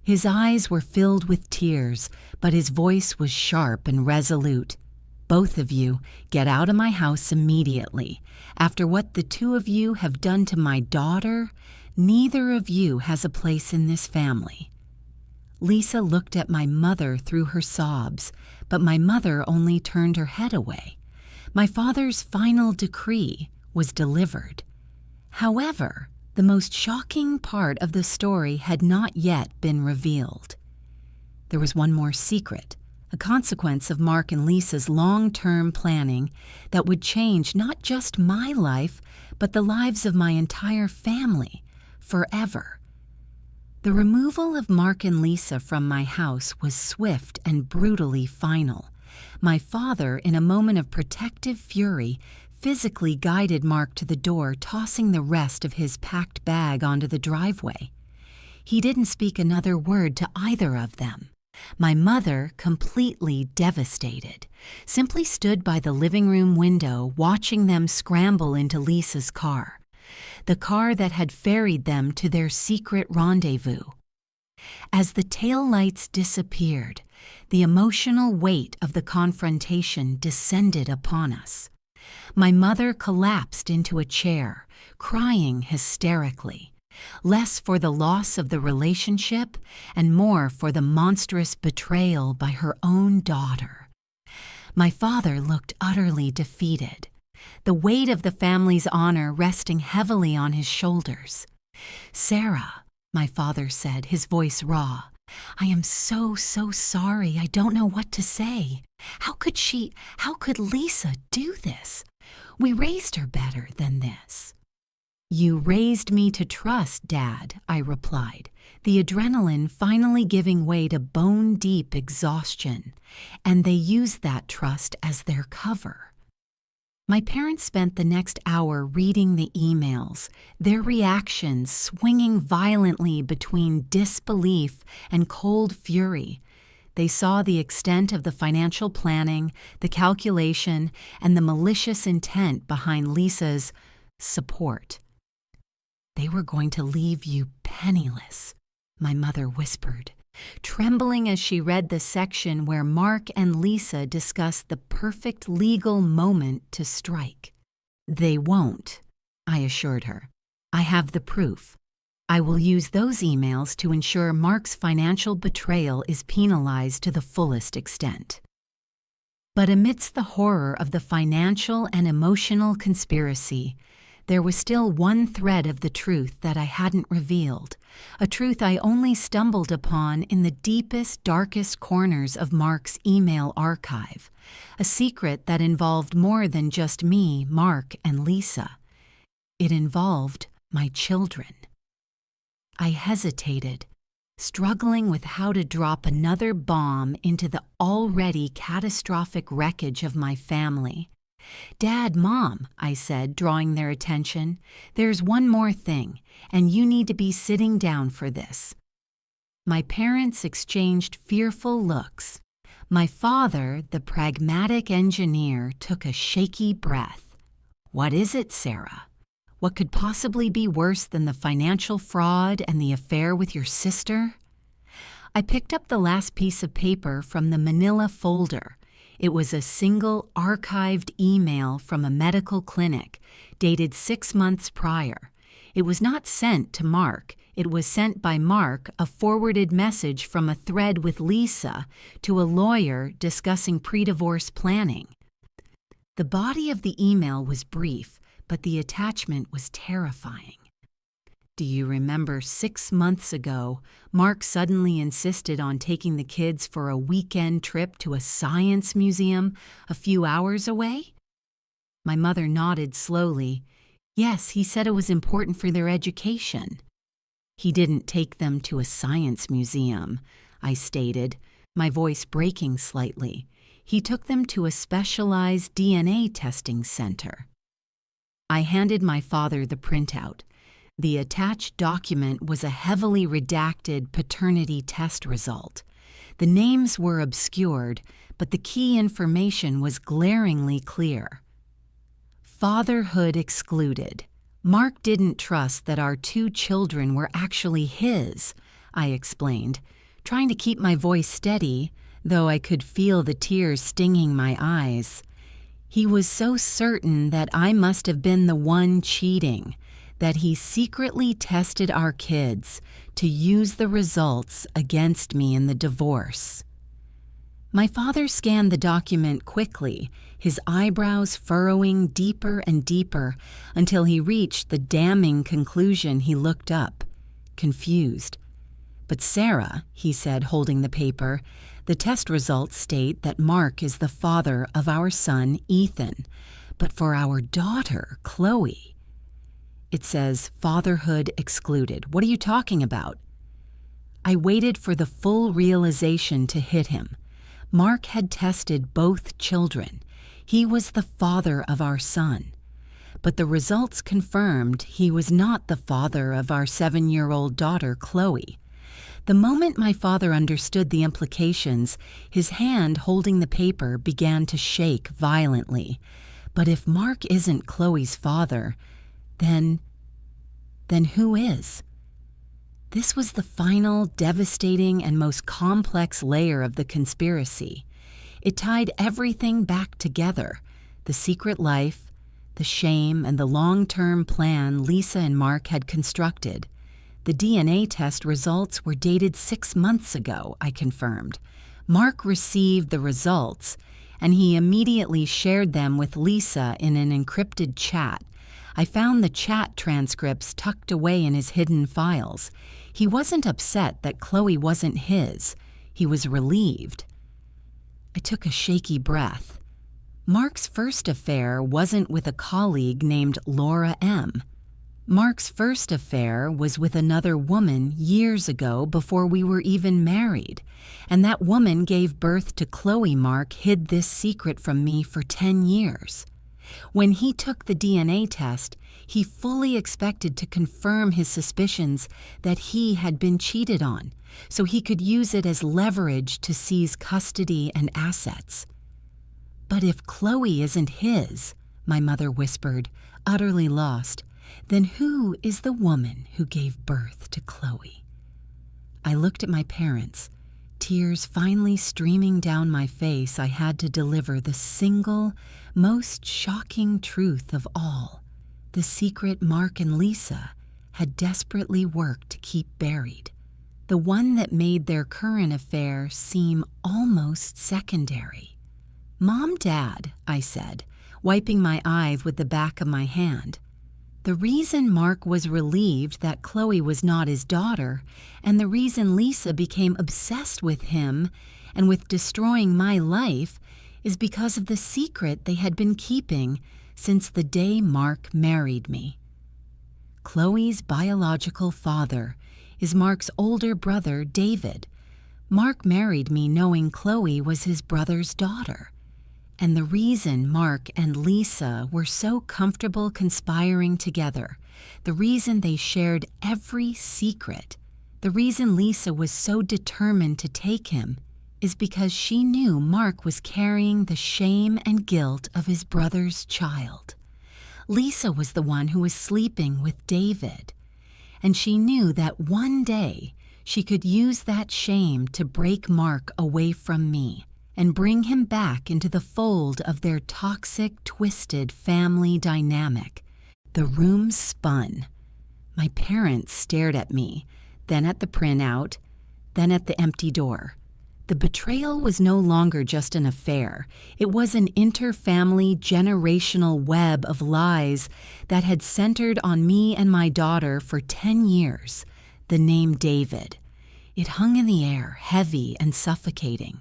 His eyes were filled with tears, but his voice was sharp and resolute. "Both of you, get out of my house immediately. After what the two of you have done to my daughter, neither of you has a place in this family." Lisa looked at my mother through her sobs, but my mother only turned her head away. My father's final decree was delivered. However, the most shocking part of the story had not yet been revealed. There was one more secret, a consequence of Mark and Lisa's long-term planning that would change not just my life, but the lives of my entire family, forever. The removal of Mark and Lisa from my house was swift and brutally final. My father, in a moment of protective fury, physically guided Mark to the door, tossing the rest of his packed bag onto the driveway. He didn't speak another word to either of them. My mother, completely devastated, simply stood by the living room window watching them scramble into Lisa's car, the car that had ferried them to their secret rendezvous. As the taillights disappeared, the emotional weight of the confrontation descended upon us. My mother collapsed into a chair, crying hysterically, less for the loss of the relationship and more for the monstrous betrayal by her own daughter. My father looked utterly defeated, the weight of the family's honor resting heavily on his shoulders. "Sarah," my father said, his voice raw, "I am so sorry. I don't know what to say. How could Lisa do this? We raised her better than this." "You raised me to trust, Dad," I replied, the adrenaline finally giving way to bone-deep exhaustion, and they used that trust as their cover. My parents spent the next hour reading the emails, their reactions swinging violently between disbelief and cold fury. They saw the extent of the financial planning, the calculation, and the malicious intent behind Lisa's support. "They were going to leave you penniless," my mother whispered, trembling as she read the section where Mark and Lisa discussed the perfect legal moment to strike. "They won't," I assured her. "I have the proof. I will use those emails to ensure Mark's financial betrayal is penalized to the fullest extent." But amidst the horror of the financial and emotional conspiracy, there was still one thread of the truth that I hadn't revealed, a truth I only stumbled upon in the deepest, darkest corners of Mark's email archive, a secret that involved more than just me, Mark, and Lisa. It involved my children. I hesitated, struggling with how to drop another bomb into the already catastrophic wreckage of my family. "Dad, Mom," I said, drawing their attention, "there's one more thing, and you need to be sitting down for this." My parents exchanged fearful looks. My father, the pragmatic engineer, took a shaky breath. "What is it, Sarah? What could possibly be worse than the financial fraud and the affair with your sister?" I picked up the last piece of paper from the manila folder. It was a single archived email from a medical clinic, dated 6 months prior. It was not sent to Mark. It was sent by Mark, a forwarded message from a thread with Lisa, to a lawyer discussing pre-divorce planning. The body of the email was brief, but the attachment was terrifying. "Do you remember 6 months ago, Mark suddenly insisted on taking the kids for a weekend trip to a science museum a few hours away?" My mother nodded slowly. "Yes, he said it was important for their education." "He didn't take them to a science museum," I stated, my voice breaking slightly. "He took them to a specialized DNA testing center." I handed my father the printout. The attached document was a heavily redacted paternity test result. The names were obscured, but the key information was glaringly clear. Fatherhood excluded. Mark didn't trust that our 2 children were actually his, I explained, trying to keep my voice steady, though I could feel the tears stinging my eyes. He was so certain that I must have been the one cheating, that he secretly tested our kids to use the results against me in the divorce. My father scanned the document quickly, his eyebrows furrowing deeper and deeper until he reached the damning conclusion. He looked up, confused. "But Sarah," he said, holding the paper, "the test results state that Mark is the father of our son, Ethan, but for our daughter, Chloe, it says fatherhood excluded. What are you talking about?" I waited for the full realization to hit him. Mark had tested both children. He was the father of our son. but the results confirmed he was not the father of our 7-year-old daughter, Chloe. The moment my father understood the implications, his hand holding the paper began to shake violently. But if Mark isn't Chloe's father, then who is? This was the final, devastating, and most complex layer of the conspiracy. It tied everything back together: the secret life, the shame, and the long-term plan Lisa and Mark had constructed. The DNA test results were dated 6 months ago, I confirmed. Mark received the results, and he immediately shared them with Lisa in an encrypted chat. I found the chat transcripts tucked away in his hidden files. He wasn't upset that Chloe wasn't his. He was relieved. I took a shaky breath. Mark's first affair wasn't with a colleague named Laura M. Mark's first affair was with another woman years ago before we were even married, and that woman gave birth to Chloe. Mark hid this secret from me for 10 years. When he took the DNA test, he fully expected to confirm his suspicions that he had been cheated on, so he could use it as leverage to seize custody and assets. "But if Chloe isn't his," my mother whispered, utterly lost, "then who is the woman who gave birth to Chloe?" I looked at my parents. Tears finally streaming down my face, I had to deliver the single, most shocking truth of all. The secret Mark and Lisa had desperately worked to keep buried. The one that made their current affair seem almost secondary. "Mom, Dad," I said, wiping my eyes with the back of my hand. The reason Mark was relieved that Chloe was not his daughter, and the reason Lisa became obsessed with him and with destroying my life, is because of the secret they had been keeping since the day Mark married me. Chloe's biological father is Mark's older brother, David. Mark married me knowing Chloe was his brother's daughter. And the reason Mark and Lisa were so comfortable conspiring together, the reason they shared every secret, the reason Lisa was so determined to take him, is because she knew Mark was carrying the shame and guilt of his brother's child. Lisa was the one who was sleeping with David, and she knew that one day she could use that shame to break Mark away from me and bring him back into the fold of their toxic, twisted family dynamic. The room spun. My parents stared at me, then at the printout, then at the empty door. The betrayal was no longer just an affair. It was an inter-family, generational web of lies that had centered on me and my daughter for 10 years. The name David. It hung in the air, heavy and suffocating.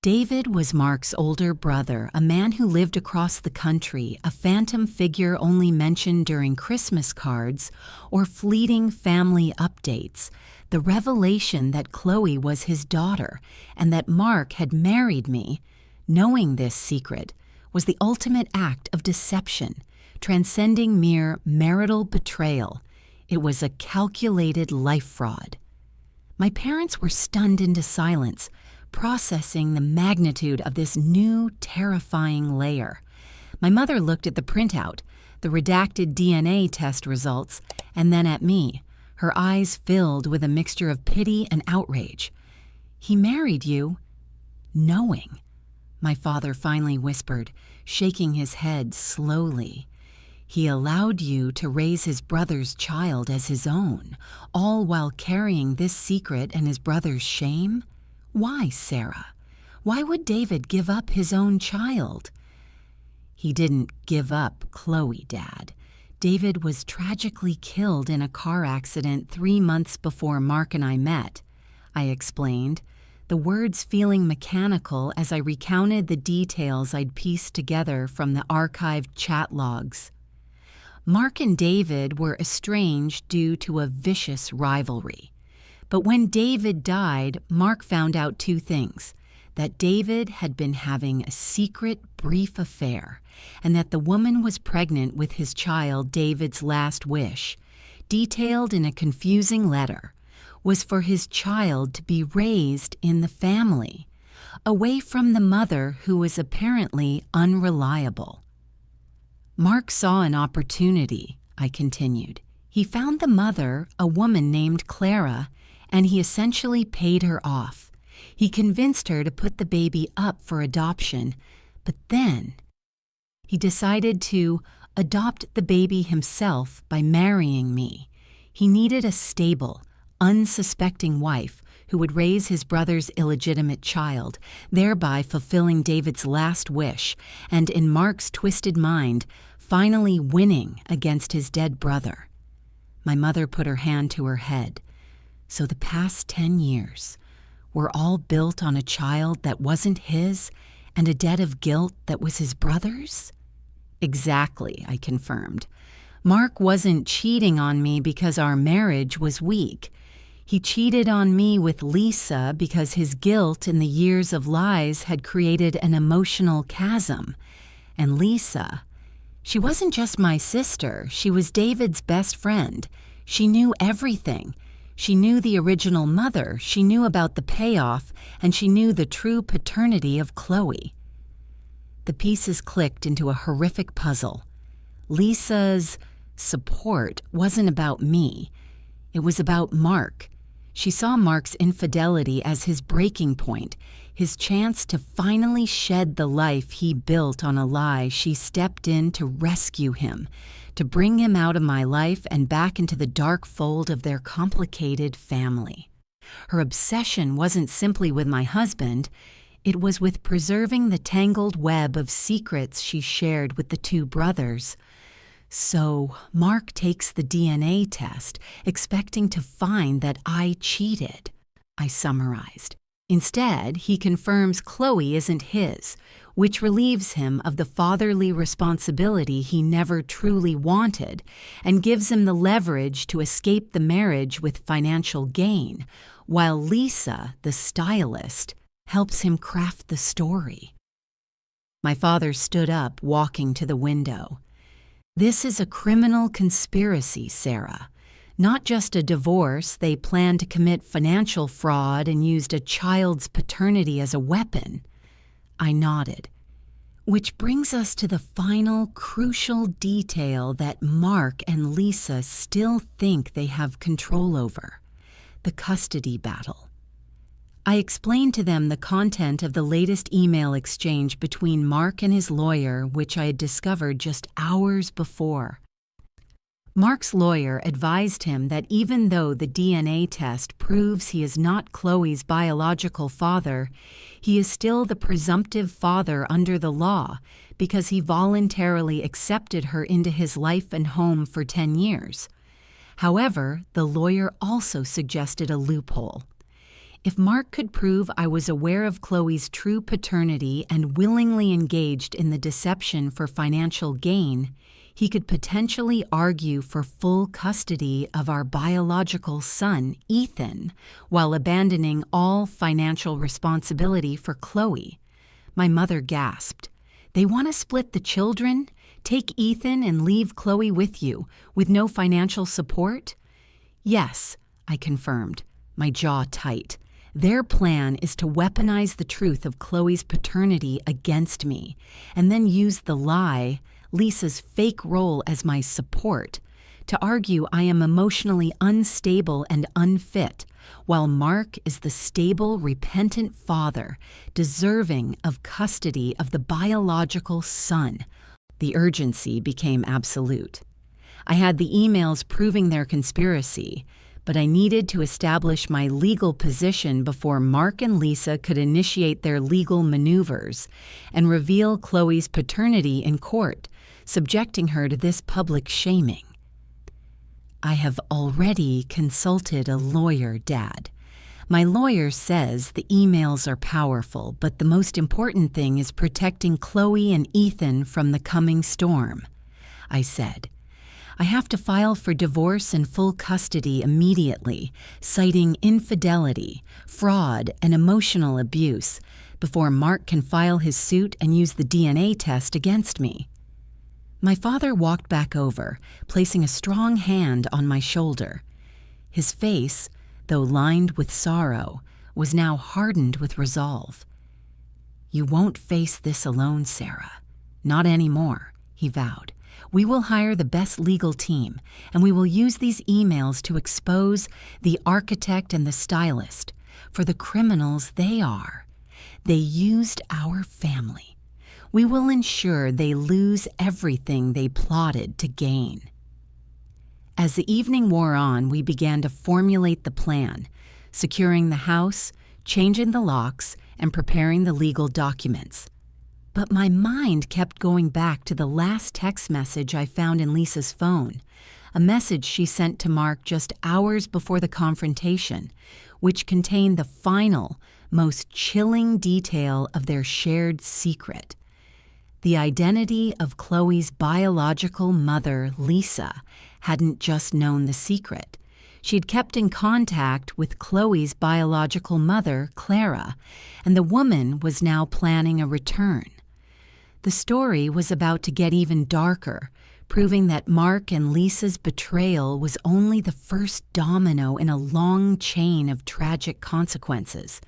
David was Mark's older brother, a man who lived across the country, a phantom figure only mentioned during Christmas cards or fleeting family updates. The revelation that Chloe was his daughter and that Mark had married me, knowing this secret, was the ultimate act of deception, transcending mere marital betrayal. It was a calculated life fraud. My parents were stunned into silence, processing the magnitude of this new, terrifying layer. My mother looked at the printout, the redacted DNA test results, and then at me, her eyes filled with a mixture of pity and outrage. "He married you, knowing," my father finally whispered, shaking his head slowly. "He allowed you to raise his brother's child as his own, all while carrying this secret and his brother's shame? Why, Sarah? Why would David give up his own child?" "He didn't give up Chloe, Dad. David was tragically killed in a car accident 3 months before Mark and I met," I explained, the words feeling mechanical as I recounted the details I'd pieced together from the archived chat logs. Mark and David were estranged due to a vicious rivalry. But when David died, Mark found out 2 things: that David had been having a secret, brief affair, and that the woman was pregnant with his child, David's last wish, detailed in a confusing letter, was for his child to be raised in the family, away from the mother who was apparently unreliable. Mark saw an opportunity, I continued. He found the mother, a woman named Clara, and he essentially paid her off. He convinced her to put the baby up for adoption, but then he decided to adopt the baby himself by marrying me. He needed a stable, unsuspecting wife who would raise his brother's illegitimate child, thereby fulfilling David's last wish, and in Mark's twisted mind, finally winning against his dead brother. My mother put her hand to her head. So the past 10 years were all built on a child that wasn't his and a debt of guilt that was his brother's? Exactly, I confirmed. Mark wasn't cheating on me because our marriage was weak. He cheated on me with Lisa because his guilt in the years of lies had created an emotional chasm. And Lisa, she wasn't just my sister, she was David's best friend. She knew everything. She knew the original mother, she knew about the payoff, and she knew the true paternity of Chloe. The pieces clicked into a horrific puzzle. Lisa's support wasn't about me. It was about Mark. She saw Mark's infidelity as his breaking point, his chance to finally shed the life he built on a lie. She stepped in to rescue him, to bring him out of my life and back into the dark fold of their complicated family. Her obsession wasn't simply with my husband, it was with preserving the tangled web of secrets she shared with the two brothers. So Mark takes the DNA test, expecting to find that I cheated, I summarized. Instead, he confirms Chloe isn't his, which relieves him of the fatherly responsibility he never truly wanted and gives him the leverage to escape the marriage with financial gain, while Lisa, the stylist, helps him craft the story. My father stood up, walking to the window. This is a criminal conspiracy, Sarah. Not just a divorce, they planned to commit financial fraud and used a child's paternity as a weapon. I nodded. Which brings us to the final crucial detail that Mark and Lisa still think they have control over: the custody battle. I explained to them the content of the latest email exchange between Mark and his lawyer, which I had discovered just hours before. Mark's lawyer advised him that even though the DNA test proves he is not Chloe's biological father, he is still the presumptive father under the law because he voluntarily accepted her into his life and home for 10 years. However, the lawyer also suggested a loophole. If Mark could prove I was aware of Chloe's true paternity and willingly engaged in the deception for financial gain, he could potentially argue for full custody of our biological son, Ethan, while abandoning all financial responsibility for Chloe. My mother gasped. They want to split the children? Take Ethan and leave Chloe with you, with no financial support? Yes, I confirmed, my jaw tight. Their plan is to weaponize the truth of Chloe's paternity against me, and then use the lie, Lisa's fake role as my support, to argue I am emotionally unstable and unfit, while Mark is the stable, repentant father, deserving of custody of the biological son. The urgency became absolute. I had the emails proving their conspiracy, but I needed to establish my legal position before Mark and Lisa could initiate their legal maneuvers and reveal Chloe's paternity in court, subjecting her to this public shaming. I have already consulted a lawyer, Dad. My lawyer says the emails are powerful, but the most important thing is protecting Chloe and Ethan from the coming storm, I said. I have to file for divorce and full custody immediately, citing infidelity, fraud, and emotional abuse. before Mark can file his suit and use the DNA test against me. My father walked back over, placing a strong hand on my shoulder. His face, though lined with sorrow, was now hardened with resolve. "You won't face this alone, Sarah. Not anymore," he vowed. "We will hire the best legal team, and we will use these emails to expose the architect and the stylist for the criminals they are. They used our family. We will ensure they lose everything they plotted to gain." As the evening wore on, we began to formulate the plan, securing the house, changing the locks, and preparing the legal documents. But my mind kept going back to the last text message I found in Lisa's phone, a message she sent to Mark just hours before the confrontation, which contained the final, most chilling detail of their shared secret. The identity of Chloe's biological mother, Lisa, hadn't just known the secret. She'd kept in contact with Chloe's biological mother, Clara, and the woman was now planning a return. The story was about to get even darker, proving that Mark and Lisa's betrayal was only the first domino in a long chain of tragic consequences.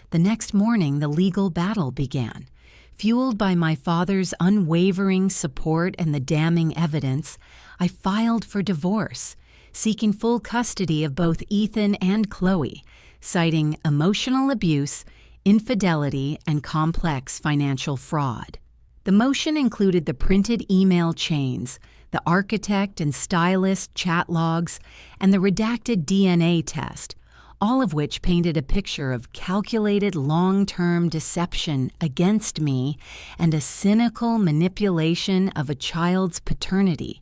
The next morning, the legal battle began. Fueled by my father's unwavering support and the damning evidence, I filed for divorce, seeking full custody of both Ethan and Chloe, citing emotional abuse, infidelity, and complex financial fraud. The motion included the printed email chains, the architect and stylist chat logs, and the redacted DNA test, all of which painted a picture of calculated long-term deception against me and a cynical manipulation of a child's paternity.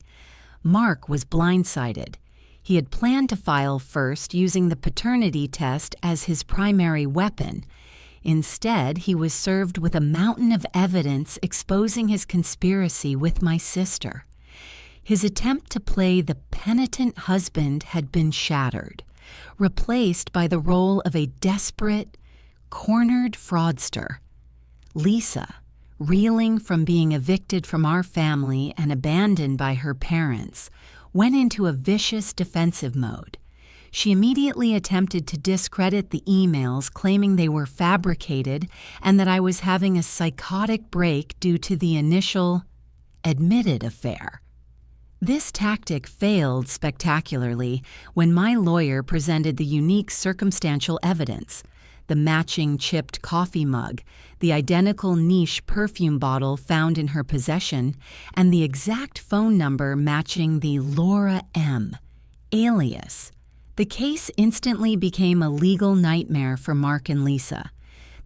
Mark was blindsided. He had planned to file first using the paternity test as his primary weapon. Instead, he was served with a mountain of evidence exposing his conspiracy with my sister. His attempt to play the penitent husband had been shattered, replaced by the role of a desperate, cornered fraudster. Lisa, reeling from being evicted from our family and abandoned by her parents, went into a vicious defensive mode. She immediately attempted to discredit the emails, claiming they were fabricated and that I was having a psychotic break due to the initial, admitted affair. This tactic failed spectacularly when my lawyer presented the unique circumstantial evidence: the matching chipped coffee mug, the identical niche perfume bottle found in her possession, and the exact phone number matching the Laura M. alias. The case instantly became a legal nightmare for Mark and Lisa.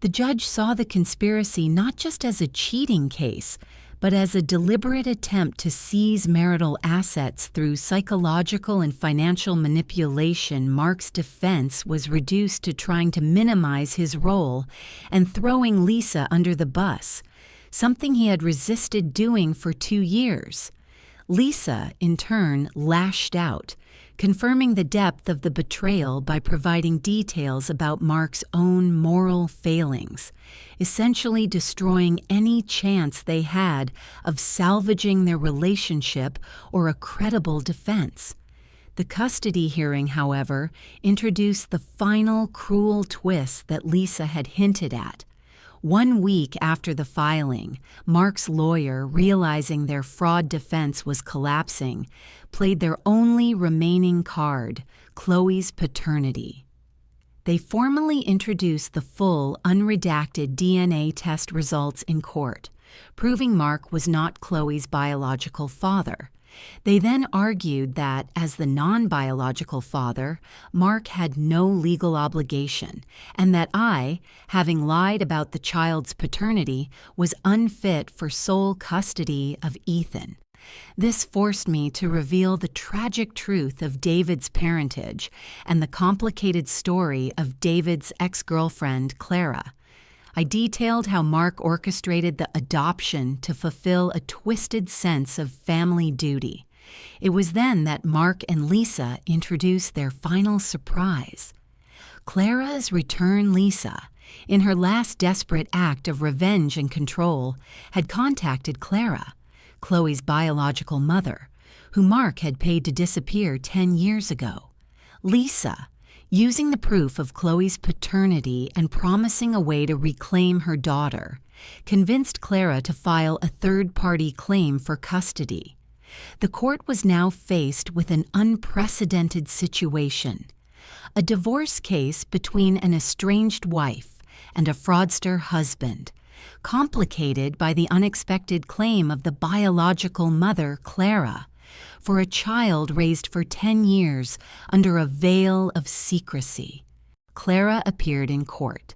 The judge saw the conspiracy not just as a cheating case, but as a deliberate attempt to seize marital assets through psychological and financial manipulation. Mark's defense was reduced to trying to minimize his role and throwing Lisa under the bus, something he had resisted doing for 2 years. Lisa, in turn, lashed out, confirming the depth of the betrayal by providing details about Mark's own moral failings, essentially destroying any chance they had of salvaging their relationship or a credible defense. The custody hearing, however, introduced the final cruel twist that Lisa had hinted at. 1 week after the filing, Mark's lawyer, realizing their fraud defense was collapsing, played their only remaining card, Chloe's paternity. They formally introduced the full, unredacted DNA test results in court, proving Mark was not Chloe's biological father. They then argued that, as the non-biological father, Mark had no legal obligation, and that I, having lied about the child's paternity, was unfit for sole custody of Ethan. This forced me to reveal the tragic truth of David's parentage and the complicated story of David's ex-girlfriend, Clara. I detailed how Mark orchestrated the adoption to fulfill a twisted sense of family duty. It was then that Mark and Lisa introduced their final surprise. Clara's return Lisa, in her last desperate act of revenge and control, had contacted Clara, Chloe's biological mother, who Mark had paid to disappear 10 years ago. Lisa, using the proof of Chloe's paternity and promising a way to reclaim her daughter, convinced Clara to file a third-party claim for custody. The court was now faced with an unprecedented situation: a divorce case between an estranged wife and a fraudster husband, complicated by the unexpected claim of the biological mother, Clara, for a child raised for 10 years under a veil of secrecy. Clara appeared in court,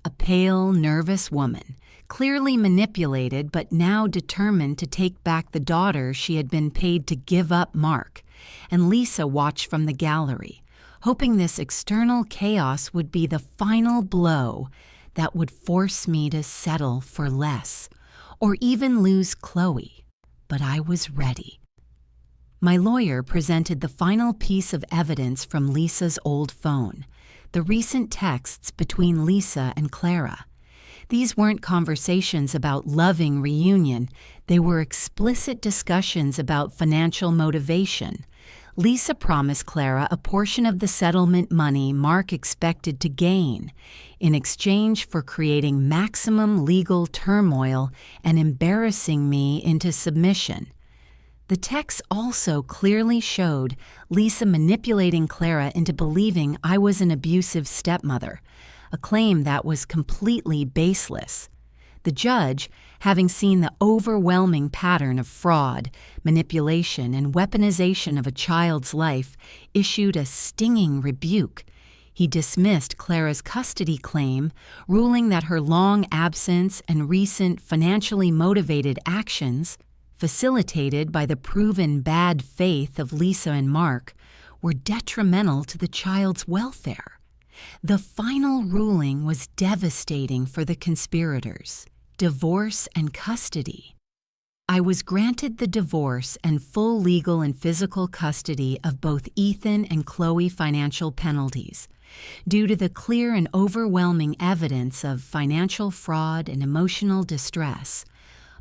a pale, nervous woman, clearly manipulated but now determined to take back the daughter she had been paid to give up Mark, and Lisa watched from the gallery, hoping this external chaos would be the final blow that would force me to settle for less, or even lose Chloe. But I was ready. My lawyer presented the final piece of evidence from Lisa's old phone, the recent texts between Lisa and Clara. These weren't conversations about loving reunion, they were explicit discussions about financial motivation. Lisa promised Clara a portion of the settlement money Mark expected to gain in exchange for creating maximum legal turmoil and embarrassing me into submission. The text also clearly showed Lisa manipulating Clara into believing I was an abusive stepmother, a claim that was completely baseless. The judge, having seen the overwhelming pattern of fraud, manipulation, and weaponization of a child's life, issued a stinging rebuke. He dismissed Clara's custody claim, ruling that her long absence and recent financially motivated actions, facilitated by the proven bad faith of Lisa and Mark, were detrimental to the child's welfare. The final ruling was devastating for the conspirators: divorce and custody. I was granted the divorce and full legal and physical custody of both Ethan and Chloe financial penalties. Due to the clear and overwhelming evidence of financial fraud and emotional distress,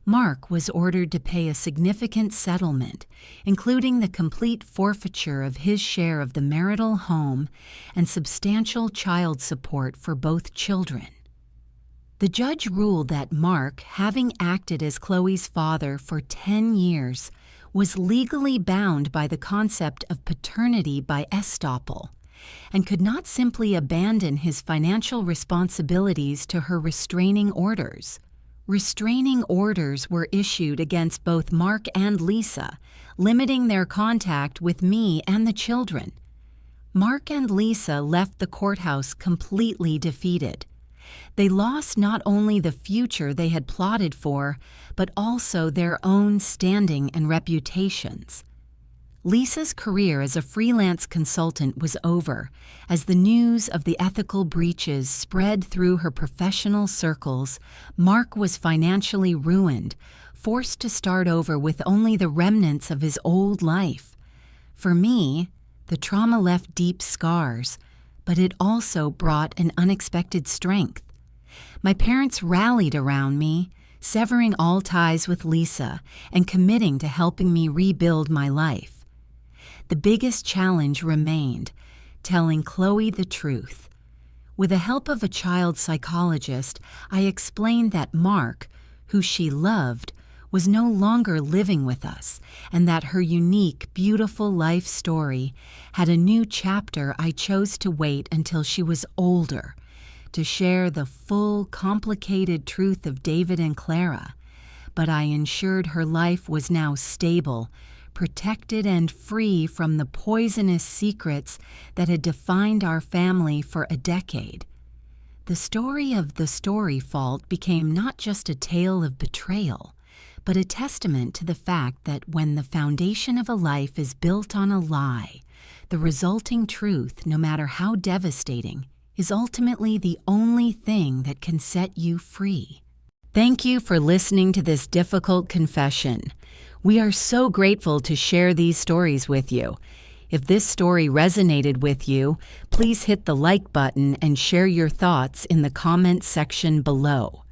Mark was ordered to pay a significant settlement, including the complete forfeiture of his share of the marital home and substantial child support for both children. The judge ruled that Mark, having acted as Chloe's father for 10 years, was legally bound by the concept of paternity by estoppel, and could not simply abandon his financial responsibilities to her restraining orders. Restraining orders were issued against both Mark and Lisa, limiting their contact with me and the children. Mark and Lisa left the courthouse completely defeated. They lost not only the future they had plotted for, but also their own standing and reputations. Lisa's career as a freelance consultant was over as the news of the ethical breaches spread through her professional circles. Mark was financially ruined, forced to start over with only the remnants of his old life. For me, the trauma left deep scars, but it also brought an unexpected strength. My parents rallied around me, severing all ties with Lisa and committing to helping me rebuild my life. The biggest challenge remained: telling Chloe the truth. With the help of a child psychologist, I explained that Mark, who she loved, was no longer living with us, and that her unique, beautiful life story had a new chapter. I chose to wait until she was older to share the full, complicated truth of David and Clara, but I ensured her life was now stable, protected, and free from the poisonous secrets that had defined our family for a decade. The story of the story fault became not just a tale of betrayal, but a testament to the fact that when the foundation of a life is built on a lie, the resulting truth, no matter how devastating, is ultimately the only thing that can set you free. Thank you for listening to this difficult confession. We are so grateful to share these stories with you. If this story resonated with you, please hit the like button and share your thoughts in the comments section below.